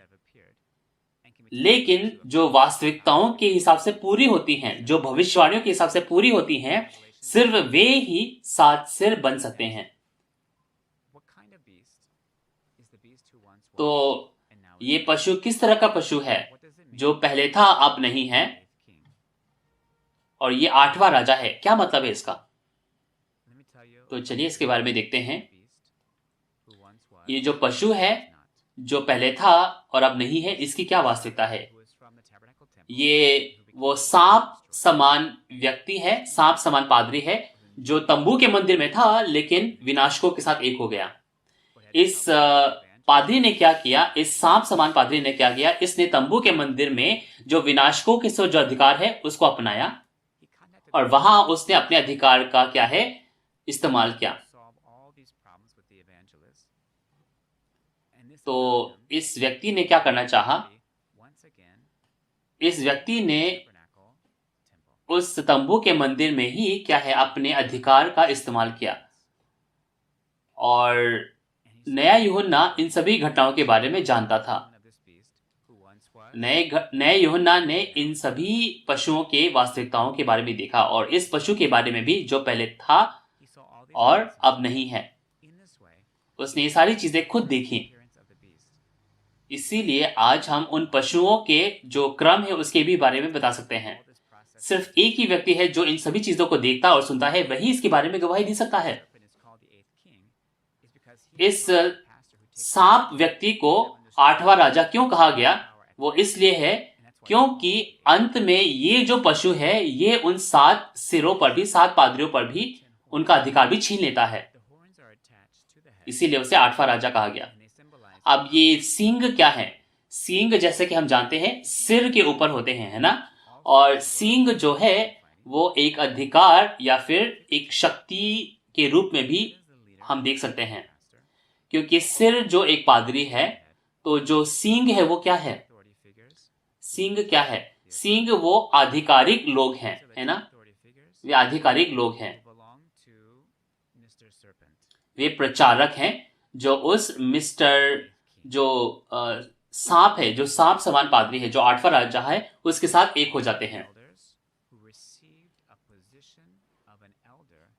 [SPEAKER 1] लेकिन जो वास्तविकताओं के हिसाब से पूरी होती हैं, जो भविष्यवाणियों के हिसाब से पूरी होती हैं, सिर्फ वे ही 7 सिर बन सकते हैं। तो ये पशु किस तरह का पशु है? जो पहले था अब नहीं है, और ये 8वां राजा है। क्या मतलब है इसका? तो चलिए इसके बारे में देखते हैं। ये जो पशु है जो पहले था और अब नहीं है, इसकी क्या वास्तविकता है? ये वो सांप समान व्यक्ति है, सांप समान पादरी है जो तंबू के मंदिर में था लेकिन विनाशकों के साथ एक हो गया। इस पादरी ने क्या किया? इस सांप समान पादरी ने क्या किया? इसने तंबू के मंदिर में जो विनाशकों के जो अधिकार है उसको अपनाया और वहां उसने अपने अधिकार का क्या है इस्तेमाल किया। तो इस व्यक्ति ने क्या करना चाहा? इस व्यक्ति ने उस तंबू के मंदिर में ही क्या है अपने अधिकार का इस्तेमाल किया। और नया यूहन्ना इन सभी घटनाओं के बारे में जानता था। नए यूहन्ना ने इन सभी पशुओं के वास्तविकताओं के बारे में देखा और इस पशु के बारे में भी जो पहले था और अब नहीं है। उसने ये सारी चीजें खुद देखी। इसीलिए आज हम उन पशुओं के जो क्रम है उसके भी बारे में बता सकते हैं। सिर्फ एक ही व्यक्ति है जो इन सभी चीजों को देखता और सुनता है, वही इसके बारे में गवाही दे सकता है। इस सांप व्यक्ति को 8वां राजा क्यों कहा गया? वो इसलिए है क्योंकि अंत में ये जो पशु है ये उन 7 सिरों पर भी, 7 पादरियों पर भी उनका अधिकार भी छीन लेता है। इसीलिए उसे 8वां राजा कहा गया। अब ये सींग क्या है? सींग जैसे कि हम जानते हैं सिर के ऊपर होते हैं, है ना? और सींग जो है वो एक अधिकार या फिर एक शक्ति के रूप में भी हम देख सकते हैं, क्योंकि सिर जो एक पादरी है तो जो सींग है वो क्या है? सींग क्या है? सींग वो आधिकारिक लोग हैं, है ना? वे आधिकारिक लोग हैं, वे प्रचारक हैं जो उस मिस्टर जो सांप है, जो सांप समान पादरी है, जो 8वां राजा है, उसके साथ एक हो जाते हैं।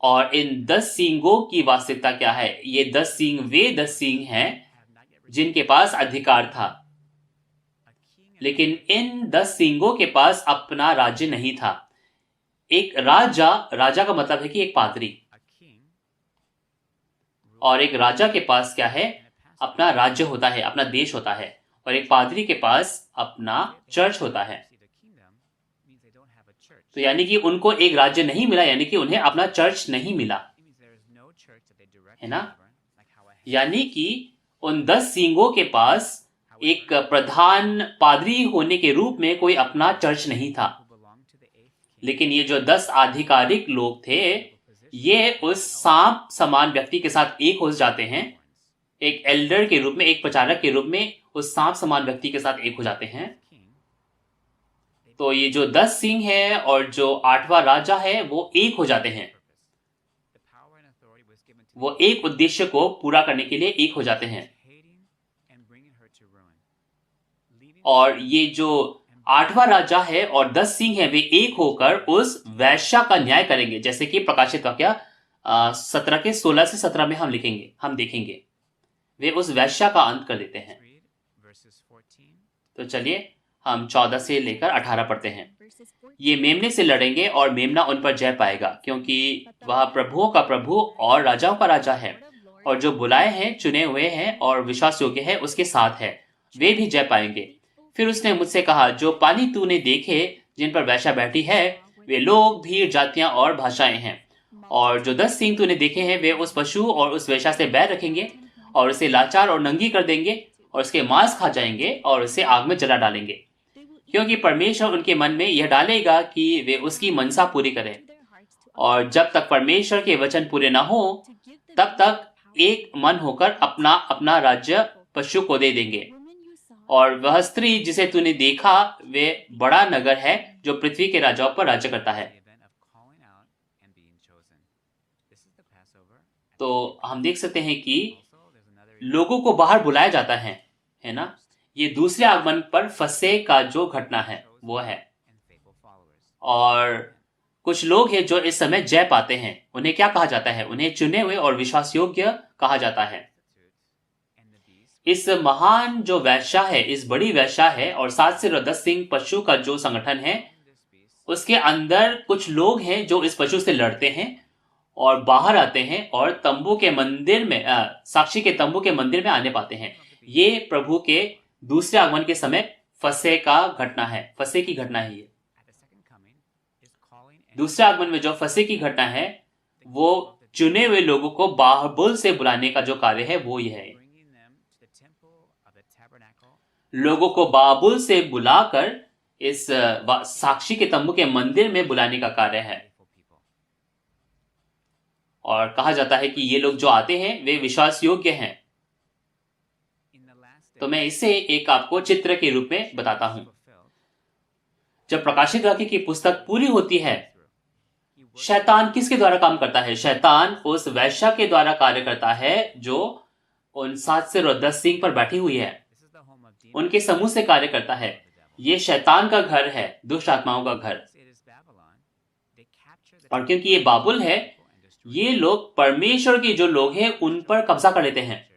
[SPEAKER 1] और इन 10 सींगों की वास्तविकता क्या है? ये 10 सींग वे 10 सींग हैं जिनके पास अधिकार था, लेकिन इन 10 सींगों के पास अपना राज्य नहीं था। एक राजा, राजा का मतलब है कि एक पादरी, और एक राजा के पास क्या है? अपना राज्य होता है, अपना देश होता है, और एक पादरी के पास अपना चर्च होता है। तो यानी कि उनको एक राज्य नहीं मिला, यानी कि उन्हें अपना चर्च नहीं मिला, है ना? यानी कि उन 10 सींगों के पास एक प्रधान पादरी होने के रूप में कोई अपना चर्च नहीं था। लेकिन ये जो 10 आधिकारिक लोग थे ये उस सांप समान व्यक्ति के साथ एक हो जाते हैं, एक एल्डर के रूप में, एक प्रचारक के रूप में उस सांप समान व्यक्ति के साथ एक हो जाते हैं। तो ये जो 10 सींग है और जो 8वां राजा है वो एक हो जाते हैं, वो एक उद्देश्य को पूरा करने के लिए एक हो जाते हैं। और ये जो 8वां राजा है और 10 सींग है वे एक होकर उस वैश्या का न्याय करेंगे, जैसे कि प्रकाशित वाक्य 17 के 16 से 17 में हम देखेंगे वे उस वैश्या का अंत कर देते हैं। तो चलिए हम 14 से लेकर 18 पढ़ते हैं। ये मेमने से लड़ेंगे और मेमना उन पर जय पाएगा, क्योंकि वह प्रभुओं का प्रभु और राजाओं का राजा है, और जो बुलाए हैं, चुने हुए हैं और विश्वास योग्य है उसके साथ है, वे भी जय पाएंगे। फिर उसने मुझसे कहा, जो पानी तूने देखे जिन पर वैश्या बैठी है वे लोग, भीड़, जातियां और भाषाएं हैं, और जो 10 सींग तूने देखे हैं वे उस पशु और उस वैश्या से बैर रखेंगे और उसे लाचार और नंगी कर देंगे और उसके मांस खा जाएंगे और उसे आग में जला डालेंगे, क्योंकि परमेश्वर उनके मन में यह डालेगा कि वे उसकी मनसा पूरी करें। और जब तक परमेश्वर के वचन पूरे ना हो तब तक एक मन होकर अपना अपना राज्य पशु को दे देंगे। और वह स्त्री जिसे तूने देखा वे बड़ा नगर है जो पृथ्वी के राजाओं पर राज्य करता है। तो हम देख सकते हैं कि लोगों को बाहर बुलाया जाता है ना? ये दूसरे आगमन पर फंसे का जो घटना है वो है। और कुछ लोग हैं जो इस समय जय पाते हैं, उन्हें क्या कहा जाता है? उन्हें चुने हुए और विश्वास योग्य कहा जाता है। इस महान जो वैश्या है, इस बड़ी वैश्या है और 7 सिर और 10 सींग पशु का जो संगठन है, उसके अंदर कुछ लोग हैं जो इस पशु से लड़ते हैं और बाहर आते हैं और तंबू के मंदिर में साक्षी के तंबू के मंदिर में आने पाते हैं। ये प्रभु के दूसरे आगमन के समय फसह का घटना है, फसह की घटना है। ये दूसरे आगमन में जो फसह की घटना है वो चुने हुए लोगों को बाहुबुल से बुलाने का जो कार्य है वो यह है। लोगों को बाबुल से बुलाकर इस साक्षी के तंबू के मंदिर में बुलाने का कार्य है। और कहा जाता है कि ये लोग जो आते हैं वे विश्वास योग्य हैं। तो मैं इसे एक आपको चित्र के रूप में बताता हूं। जब प्रकाशित वाक्य की पुस्तक पूरी होती है, शैतान किसके द्वारा काम करता है? शैतान उस वैश्या के द्वारा कार्य करता है जो उन 7 सिर और 10 सींग पर बैठी हुई है, उनके समूह से कार्य करता है। ये शैतान का घर है, दुष्ट आत्माओं का घर। और क्योंकि ये बाबुल है, ये लोग परमेश्वर के जो लोग हैं उन पर कब्जा कर लेते हैं।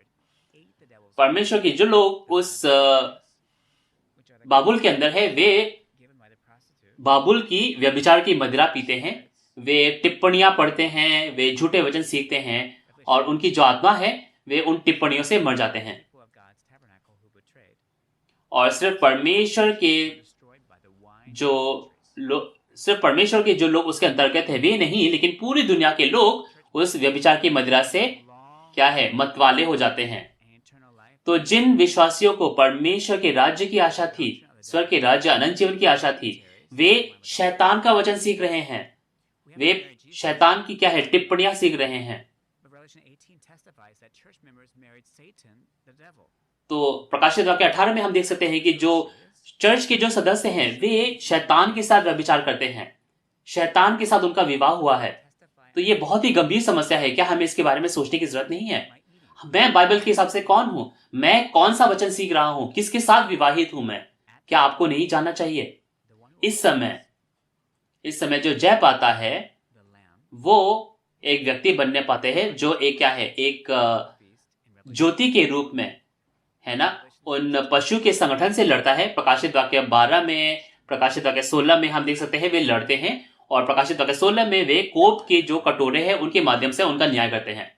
[SPEAKER 1] परमेश्वर के जो लोग उस बाबुल के अंदर है, वे बाबुल की व्यभिचार की मदिरा पीते हैं, वे टिप्पणियां पढ़ते हैं, वे झूठे वचन सीखते हैं और उनकी जो आत्मा है वे उन टिप्पणियों से मर जाते हैं। और सिर्फ परमेश्वर के जो लोग उसके अंतर्गत है वे नहीं, लेकिन पूरी दुनिया के लोग उस व्यभिचार की मदिरा से क्या है, मतवाले हो जाते हैं। तो जिन विश्वासियों को परमेश्वर के राज्य की आशा थी, स्वर्ग के राज्य अनंत जीवन की आशा थी, वे शैतान का वचन सीख रहे हैं, वे शैतान की क्या है, टिप्पणियां सीख रहे हैं। तो प्रकाशित वाक्य 18 में हम देख सकते हैं कि जो चर्च के जो सदस्य हैं वे शैतान के साथ व्यभिचार करते हैं, शैतान के साथ उनका विवाह हुआ है। तो ये बहुत ही गंभीर समस्या है। क्या हमें इसके बारे में सोचने की जरूरत नहीं है? मैं बाइबल के हिसाब से कौन हूं? मैं कौन सा वचन सीख रहा हूं? किसके साथ विवाहित हूं मैं? क्या आपको नहीं जानना चाहिए? इस समय जो जय पाता है वो एक व्यक्ति बनने पाते हैं जो एक क्या है, एक ज्योति के रूप में है ना, उन पशु के संगठन से लड़ता है। प्रकाशित वाक्य 12 में, प्रकाशित वाक्य 16 में हम देख सकते हैं वे लड़ते हैं। और प्रकाशित वाक्य 16 में वे कोप के जो कटोरे हैं उनके माध्यम से उनका न्याय करते हैं।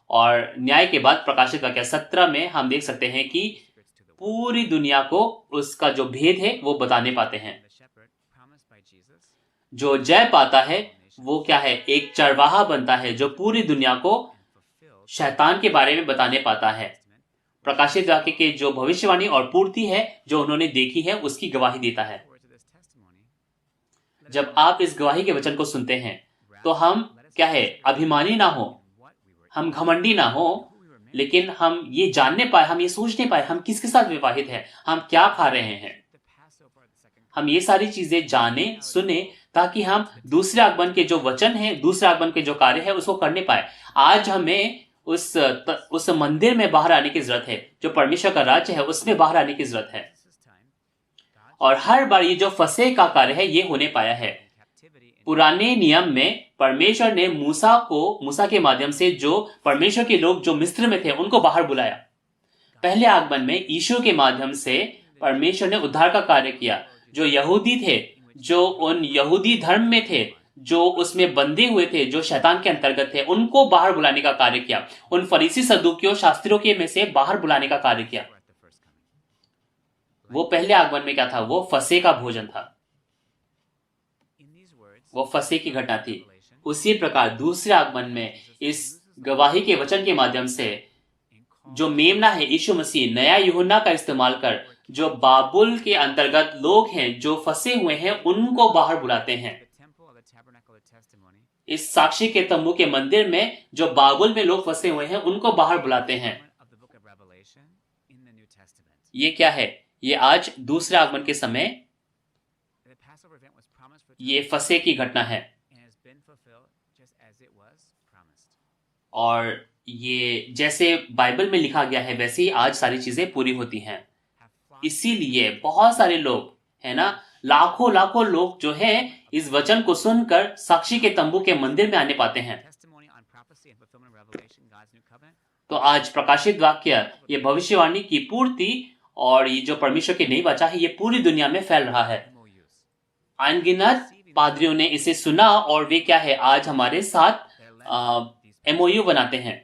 [SPEAKER 1] और न्याय के बाद प्रकाशित वाक्य 17 में हम देख सकते हैं कि पूरी दुनिया को उसका जो भेद है वो बताने पाते हैं। जो जय पाता है वो क्या है, एक चरवाहा बनता है जो पूरी दुनिया को शैतान के बारे में बताने पाता है। प्रकाशित वाक्य के जो भविष्यवाणी और पूर्ति है जो उन्होंने देखी है उसकी गवाही देता है। जब आप इस गवाही के वचन को सुनते हैं तो हम क्या है, अभिमानी ना हो, हम घमंडी ना हो, लेकिन हम ये जानने पाए, हम ये सोचने पाए हम किसके साथ विवाहित हैं, हम क्या खा रहे हैं। हम ये सारी चीजें जाने सुने ताकि हम दूसरे आगमन के जो वचन है, दूसरे आगमन के जो कार्य है उसको करने पाए। आज हमें उस मंदिर में बाहर आने की जरूरत है, जो परमेश्वर का राज्य है उसमें बाहर आने की जरूरत है। और हर बार ये जो फसह का कार्य है ये होने पाया है। पुराने नियम में परमेश्वर ने मूसा के माध्यम से जो परमेश्वर के लोग जो मिस्र में थे उनको बाहर बुलाया। पहले आगमन में यीशु के माध्यम से परमेश्वर ने उद्धार का कार्य किया। जो यहूदी थे, जो उन यहूदी धर्म में थे, जो उसमें बंधे हुए थे, जो शैतान के अंतर्गत थे, उनको बाहर बुलाने का कार्य किया। उन फरीसी सदूकियों शास्त्रियों के में से बाहर बुलाने का कार्य किया। वो पहले आगमन में क्या था, वो फसह का भोजन था, वो फसह की घटना थी। उसी प्रकार दूसरे आगमन में इस गवाही के वचन के माध्यम से जो मेमना है यीशु मसीह, नया यूहन्ना का इस्तेमाल कर जो बाबुल के अंतर्गत लोग हैं जो फंसे हुए हैं उनको बाहर बुलाते हैं। इस साक्षी के तंबू के मंदिर में जो बाबुल में लोग फंसे हुए हैं उनको बाहर बुलाते हैं। ये क्या है, ये आज दूसरे आगमन के समय ये फसह की घटना है। और ये जैसे बाइबल में लिखा गया है वैसे ही आज सारी चीजें पूरी होती हैं। इसीलिए बहुत सारे लोग है ना, लाखों लोग जो है इस वचन को सुनकर साक्षी के तंबू के मंदिर में आने पाते हैं। तो आज प्रकाशित वाक्य, ये भविष्यवाणी की पूर्ति और ये जो परमेश्वर की नई वाचा है ये पूरी दुनिया में फैल रहा है। अनगिनत पादरियों ने इसे सुना और वे क्या है, आज हमारे साथ MOU बनाते हैं।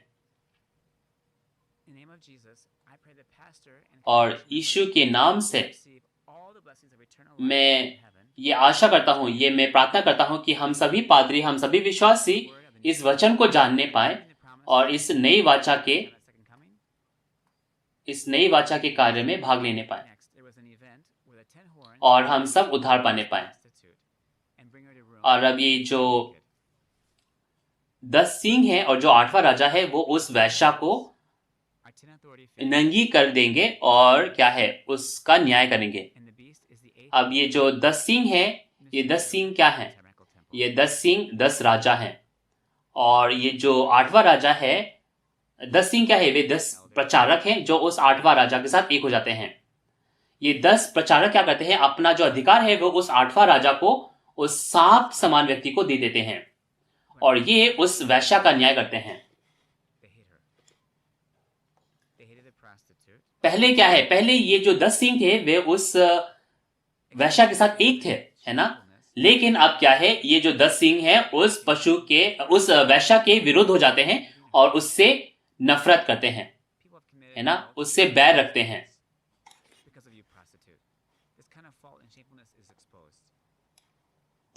[SPEAKER 1] और यीशु के नाम से मैं ये आशा करता हूँ, ये मैं प्रार्थना करता हूँ कि हम सभी पादरी, हम सभी विश्वासी इस वचन को जानने पाए और इस नई वाचा के कार्य में भाग लेने पाए और हम सब उद्धार पाने पाए। और अब ये जो 10 सींग है और जो 8वां राजा है वो उस वैश्या को नंगी कर देंगे और क्या है, उसका न्याय करेंगे। अब ये जो 10 सींग है, ये 10 सींग क्या है? ये 10 सींग 10 राजा हैं। और ये जो 8वां राजा है, 10 सींग क्या है? वे 10 प्रचारक हैं जो उस 8वां राजा के साथ एक हो जाते हैं। ये 10 प्रचारक क्या करते हैं? अपना जो अधिकार है वो उस 8वां राजा को, उस सांप समान व्यक्ति को दे देते हैं और ये उस वैश्या का न्याय करते हैं। पहले क्या है? पहले ये जो 10 सींग थे वे उस वैश्या के साथ एक थे, है ना? लेकिन अब क्या है? ये जो 10 सींग है उस पशु के, उस वैश्या के विरुद्ध हो जाते हैं और उससे नफरत करते हैं, है ना? उससे बैर रखते हैं।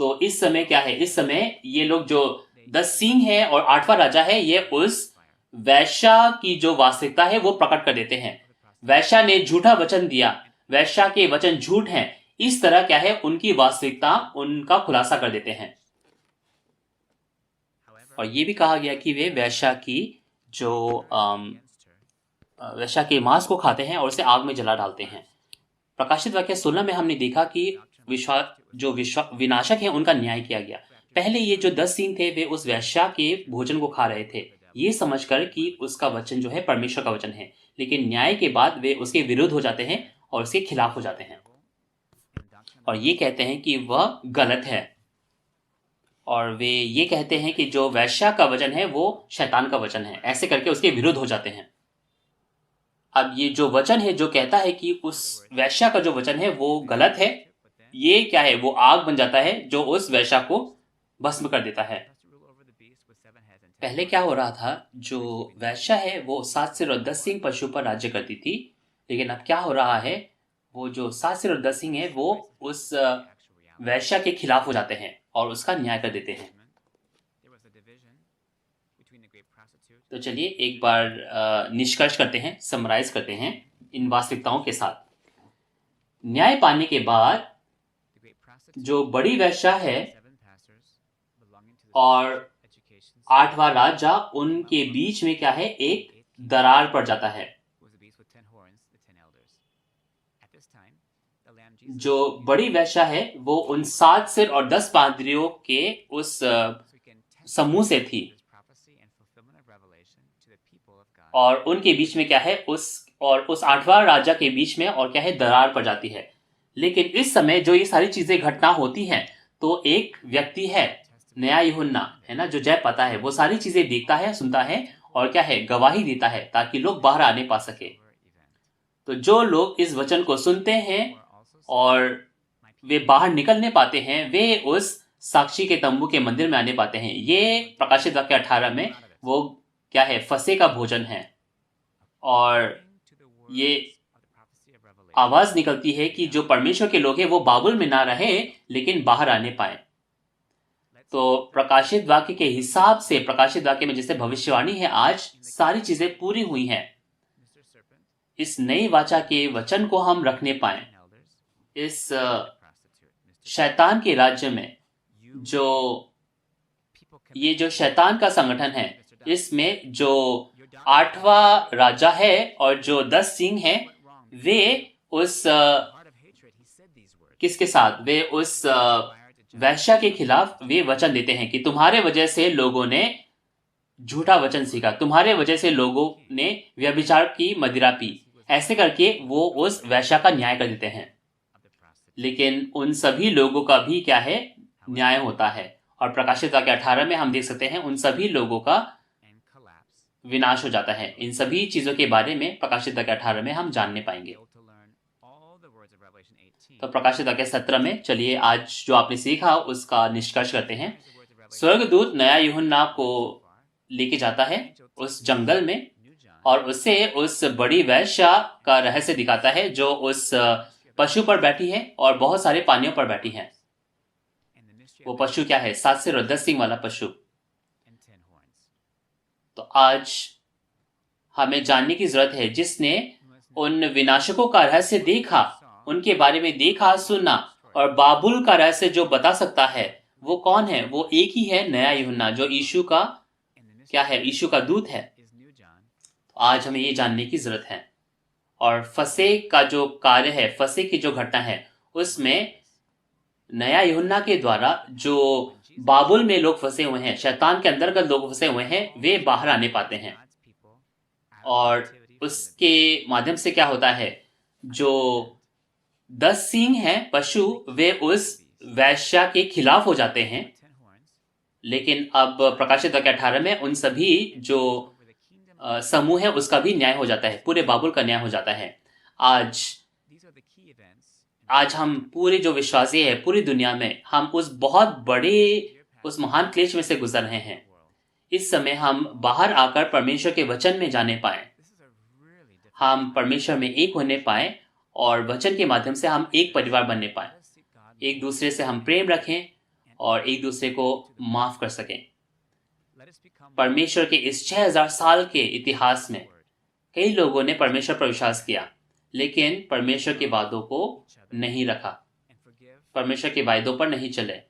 [SPEAKER 1] तो इस समय क्या है? इस समय ये लोग जो 10 सींग है और 8वां राजा है, ये उस वैश्या की जो वास्तविकता है वो प्रकट कर देते हैं। वैश्या ने झूठा वचन दिया, वैश्या के वचन झूठ हैं, इस तरह क्या है? उनकी वास्तविकता, उनका खुलासा कर देते हैं। और ये भी कहा गया कि वे वैश्या की जो वैश्या के मांस को खाते हैं और उसे आग में जला डालते हैं। प्रकाशित वाक्य 16 में हमने देखा कि विनाशक है उनका न्याय किया गया। पहले ये जो 10 सींग थे वे उस वैश्या के भोजन को खा रहे थे, ये समझकर कि उसका वचन जो है परमेश्वर का वचन है, लेकिन न्याय के बाद वे उसके विरुद्ध हो जाते हैं और उसके खिलाफ हो जाते हैं और ये कहते हैं कि वह गलत है। और वे ये कहते हैं कि जो वैश्या का वचन है वो शैतान का वचन है, ऐसे करके उसके विरुद्ध हो जाते हैं। अब ये जो वचन है जो कहता है कि उस वैश्या का जो वचन है वो गलत है, ये क्या है? वो आग बन जाता है जो उस वैश्या को भस्म कर देता है। पहले क्या हो रहा था? जो वैश्या है वो 7 सिर और 10 सींग पशु पर राज्य करती थी, लेकिन अब क्या हो रहा है? वो जो 7 सिर और 10 सींग है वो उस वैश्या के खिलाफ हो जाते हैं और उसका न्याय कर देते हैं। तो चलिए एक बार निष्कर्ष करते हैं, समराइज करते हैं इन वास्तविकताओं के साथ। न्याय पाने के बाद जो बड़ी वैश्या है और 8वां राजा, उनके बीच में क्या है? एक दरार पड़ जाता है। जो बड़ी वैश्या है वो उन 7 सिर और 10 पादरियों के उस समूह से थी और उनके बीच में क्या है? उस 8वां राजा के बीच में और क्या है? दरार पड़ जाती है। लेकिन इस समय जो ये सारी चीजें घटना होती हैं, तो एक व्यक्ति है, नया यूहन्ना, है ना, जो जय पता है, वो सारी चीजें देखता है, सुनता है और क्या है? गवाही देता है ताकि लोग बाहर आने पा सके। तो जो लोग इस वचन को सुनते हैं और वे बाहर निकलने पाते हैं, वे उस साक्षी के तंबू के मंदिर में आने पाते हैं। ये प्रकाशित वाक्य 18 में वो क्या है? फसह का भोजन है। और ये आवाज निकलती है कि जो परमेश्वर के लोग हैं वो बाबुल में ना रहे लेकिन बाहर आने पाए। तो प्रकाशित वाक्य के हिसाब से, प्रकाशित वाक्य में जैसे भविष्यवाणी है, आज सारी चीजें पूरी हुई हैं। इस नई वाचा के वचन को हम रखने पाए इस शैतान के राज्य में। जो ये जो शैतान का संगठन है, इसमें जो 8वां राजा है और जो 10 सींग है, वे उस किसके साथ? वे उस वैश्या के खिलाफ वे वचन देते हैं कि तुम्हारे वजह से लोगों ने झूठा वचन सीखा, तुम्हारे वजह से लोगों ने व्यभिचार की मदिरा पी, ऐसे करके वो उस वैश्या का न्याय कर देते हैं। लेकिन उन सभी लोगों का भी क्या है? न्याय होता है। और प्रकाशित वाक्य 18 में हम देख सकते हैं उन सभी लोगों का विनाश हो जाता है। इन सभी चीजों के बारे में प्रकाशित वाक्य 18 में हम जानने पाएंगे। तो प्रकाशित वाक्य 17 में चलिए आज जो आपने सीखा उसका निष्कर्ष करते हैं। स्वर्गदूत नया यूहन्ना को लेके जाता है उस जंगल में और उसे उस बड़ी वैश्या का रहस्य दिखाता है जो उस पशु पर बैठी है और बहुत सारे पानियों पर बैठी है। वो पशु क्या है? 7 सिर और 10 सींग वाला पशु। तो आज हमें जानने की जरूरत है, जिसने उन विनाशकों का रहस्य देखा, उनके बारे में देखा सुना, और बाबुल का रहस्य जो बता सकता है वो कौन है? वो एक ही है, नया यूहन्ना, जो यीशु का क्या है? यीशु का दूत है। तो आज हमें ये जानने की जरूरत है। और फसे का जो कार्य है, फसे की जो घटना है, उसमें नया यूहन्ना के द्वारा जो बाबुल में लोग फंसे हुए हैं, शैतान के अंतर्गत लोग फंसे हुए हैं, वे बाहर आने पाते हैं। और उसके माध्यम से क्या होता है? जो 10 सींग हैं पशु, वे उस वैश्या के खिलाफ हो जाते हैं। लेकिन अब प्रकाशित वाक्य 18 में उन सभी जो समूह है उसका भी न्याय हो जाता है, पूरे बाबुल का न्याय हो जाता है। आज हम पूरे जो विश्वासी है पूरी दुनिया में, हम उस बहुत बड़े, उस महान क्लेश में से गुजर रहे हैं। इस समय हम बाहर आकर परमेश्वर के वचन में जाने पाए, हम परमेश्वर में एक होने पाए और वचन के माध्यम से हम एक परिवार बनने पाए, एक दूसरे से हम प्रेम रखें और एक दूसरे को माफ कर सकें। परमेश्वर के इस 6000 साल के इतिहास में कई लोगों ने परमेश्वर पर विश्वास किया, लेकिन परमेश्वर के वादों को नहीं रखा, परमेश्वर के वायदों पर नहीं चले।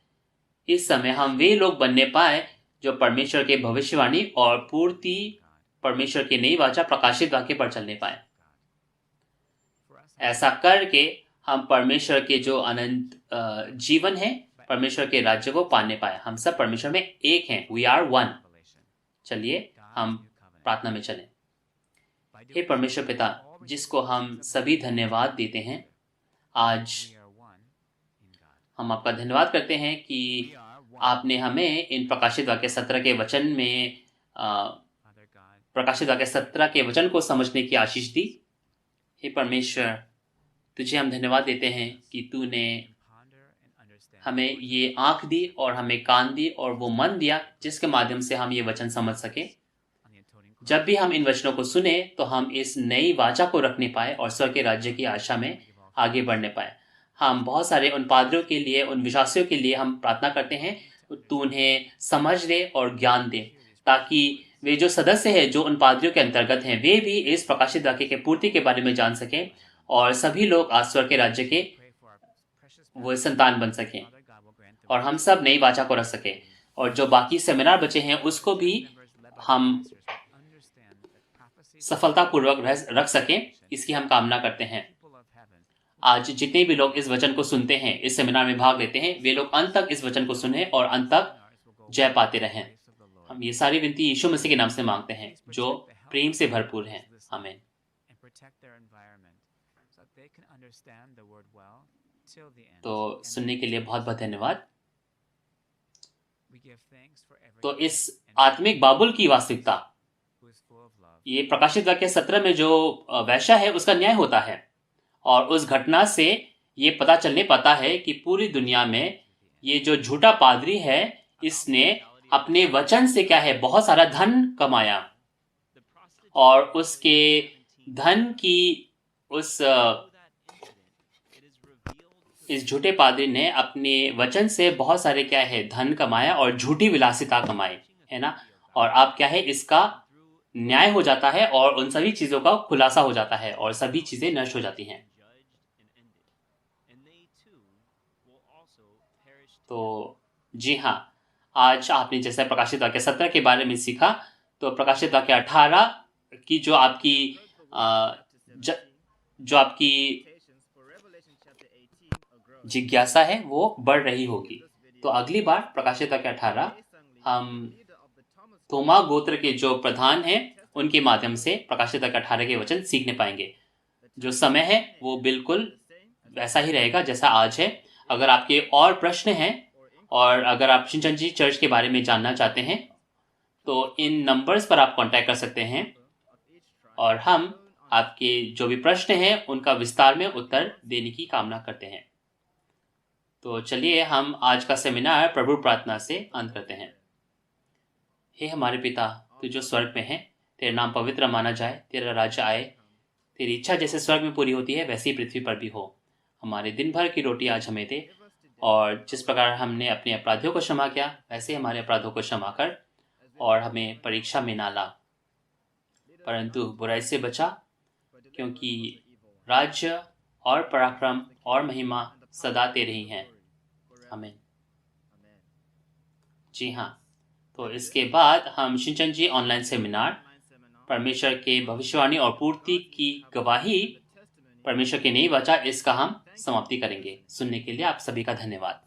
[SPEAKER 1] इस समय हम वे लोग बनने पाए जो परमेश्वर के भविष्यवाणी और पूर्ति परमेश्वर की नई वाचा प्रकाशित वाक्य पर चलने पाए। ऐसा करके हम परमेश्वर के जो अनंत जीवन है, परमेश्वर के राज्य को पाने पाए। हम सब परमेश्वर में एक हैं, वी आर वन। चलिए हम प्रार्थना में चलें। हे परमेश्वर पिता, जिसको हम सभी धन्यवाद देते हैं, आज हम आपका धन्यवाद करते हैं कि आपने हमें इन प्रकाशित वाक्य 17 के वचन में प्रकाशित वाक्य 17 के वचन को समझने की आशीष दी। हे परमेश्वर, तुझे हम धन्यवाद देते हैं कि तूने हमें ये आंख दी और हमें कान दी और वो मन दिया जिसके माध्यम से हम ये वचन समझ सके। जब भी हम इन वचनों को सुने तो हम इस नई वाचा को रखने पाए और स्वर्ग के राज्य की आशा में आगे बढ़ने पाए। हम बहुत सारे उन पादरियों के लिए, उन विश्वासियों के लिए हम प्रार्थना करते हैं, तू उन्हें समझ दे और ज्ञान दे, ताकि वे जो सदस्य हैं जो उन पादरियों के अंतर्गत हैं, वे भी इस प्रकाशित वाक्य के पूर्ति के बारे में जान सकें और सभी लोग आज स्वर्ग के राज्य के वो संतान बन सकें और हम सब नई वाचा को रख सकें। और जो बाकी सेमिनार बचे हैं उसको भी हम सफलतापूर्वक रख सकें, इसकी हम कामना करते हैं। आज जितने भी लोग इस वचन को सुनते हैं, इस सेमिनार में भाग लेते हैं, वे लोग अंत तक इस वचन को सुने और अंत तक जय पाते रहें। हम ये सारी विनती यीशु मसीह के नाम से मांगते हैं जो प्रेम से भरपूर हैं। आमीन। तो सुनने के लिए बहुत बहुत धन्यवाद। तो इस आत्मिक बाबुल की वास्तविकता, ये प्रकाशित वाक्य 17 में जो वैश्या है उसका न्याय होता है और उस घटना से ये पता चलने पाता है कि पूरी दुनिया में ये जो झूठा पादरी है, इसने अपने वचन से क्या है, बहुत सारा धन कमाया और उसके धन की इस झूठे पादरी ने अपने वचन से बहुत सारे क्या है, धन कमाया और झूठी विलासिता कमाई, है ना। और अब क्या है, इसका न्याय हो जाता है और उन सभी चीजों का खुलासा हो जाता है और सभी चीजें नष्ट हो जाती हैं। तो जी हाँ, आज आपने जैसे प्रकाशित वाक्य 17 के बारे में सीखा, तो प्रकाशित वाक्य 18 की जो आपकी जिज्ञासा है वो बढ़ रही होगी। तो अगली बार प्रकाशित वाक्य 18 हम थोमा गोत्र के जो प्रधान हैं उनके माध्यम से प्रकाशित वाक्य 18 के वचन सीखने पाएंगे। जो समय है वो बिल्कुल वैसा ही रहेगा जैसा आज है। अगर आपके और प्रश्न हैं और अगर आप शिनचंजी चर्च के बारे में जानना चाहते हैं तो इन नंबर्स पर आप कांटेक्ट कर सकते हैं और हम आपके जो भी प्रश्न हैं उनका विस्तार में उत्तर देने की कामना करते हैं। तो चलिए हम आज का सेमिनार प्रभु प्रार्थना से अंत करते हैं। हे हमारे पिता, तो जो स्वर्ग में है, तेरा नाम पवित्र माना जाए, तेरा राज्य आए, तेरी इच्छा जैसे स्वर्ग में पूरी होती है वैसे ही पृथ्वी पर भी हो। हमारे दिन भर की रोटी आज हमें दे, और जिस प्रकार हमने अपने अपराधियों को क्षमा किया वैसे हमारे अपराधों को क्षमा कर, और हमें परीक्षा में ना ला, परंतु बुराई से बचा, क्योंकि राज्य और पराक्रम और महिमा सदा तेरे ही हैं। आमीन। जी हाँ, तो इसके बाद हम शिनचन जी ऑनलाइन सेमिनार परमेश्वर के भविष्यवाणी और पूर्ति की गवाही, परमेश्वर की नई वाचा, इसका हम समाप्ति करेंगे। सुनने के लिए आप सभी का धन्यवाद।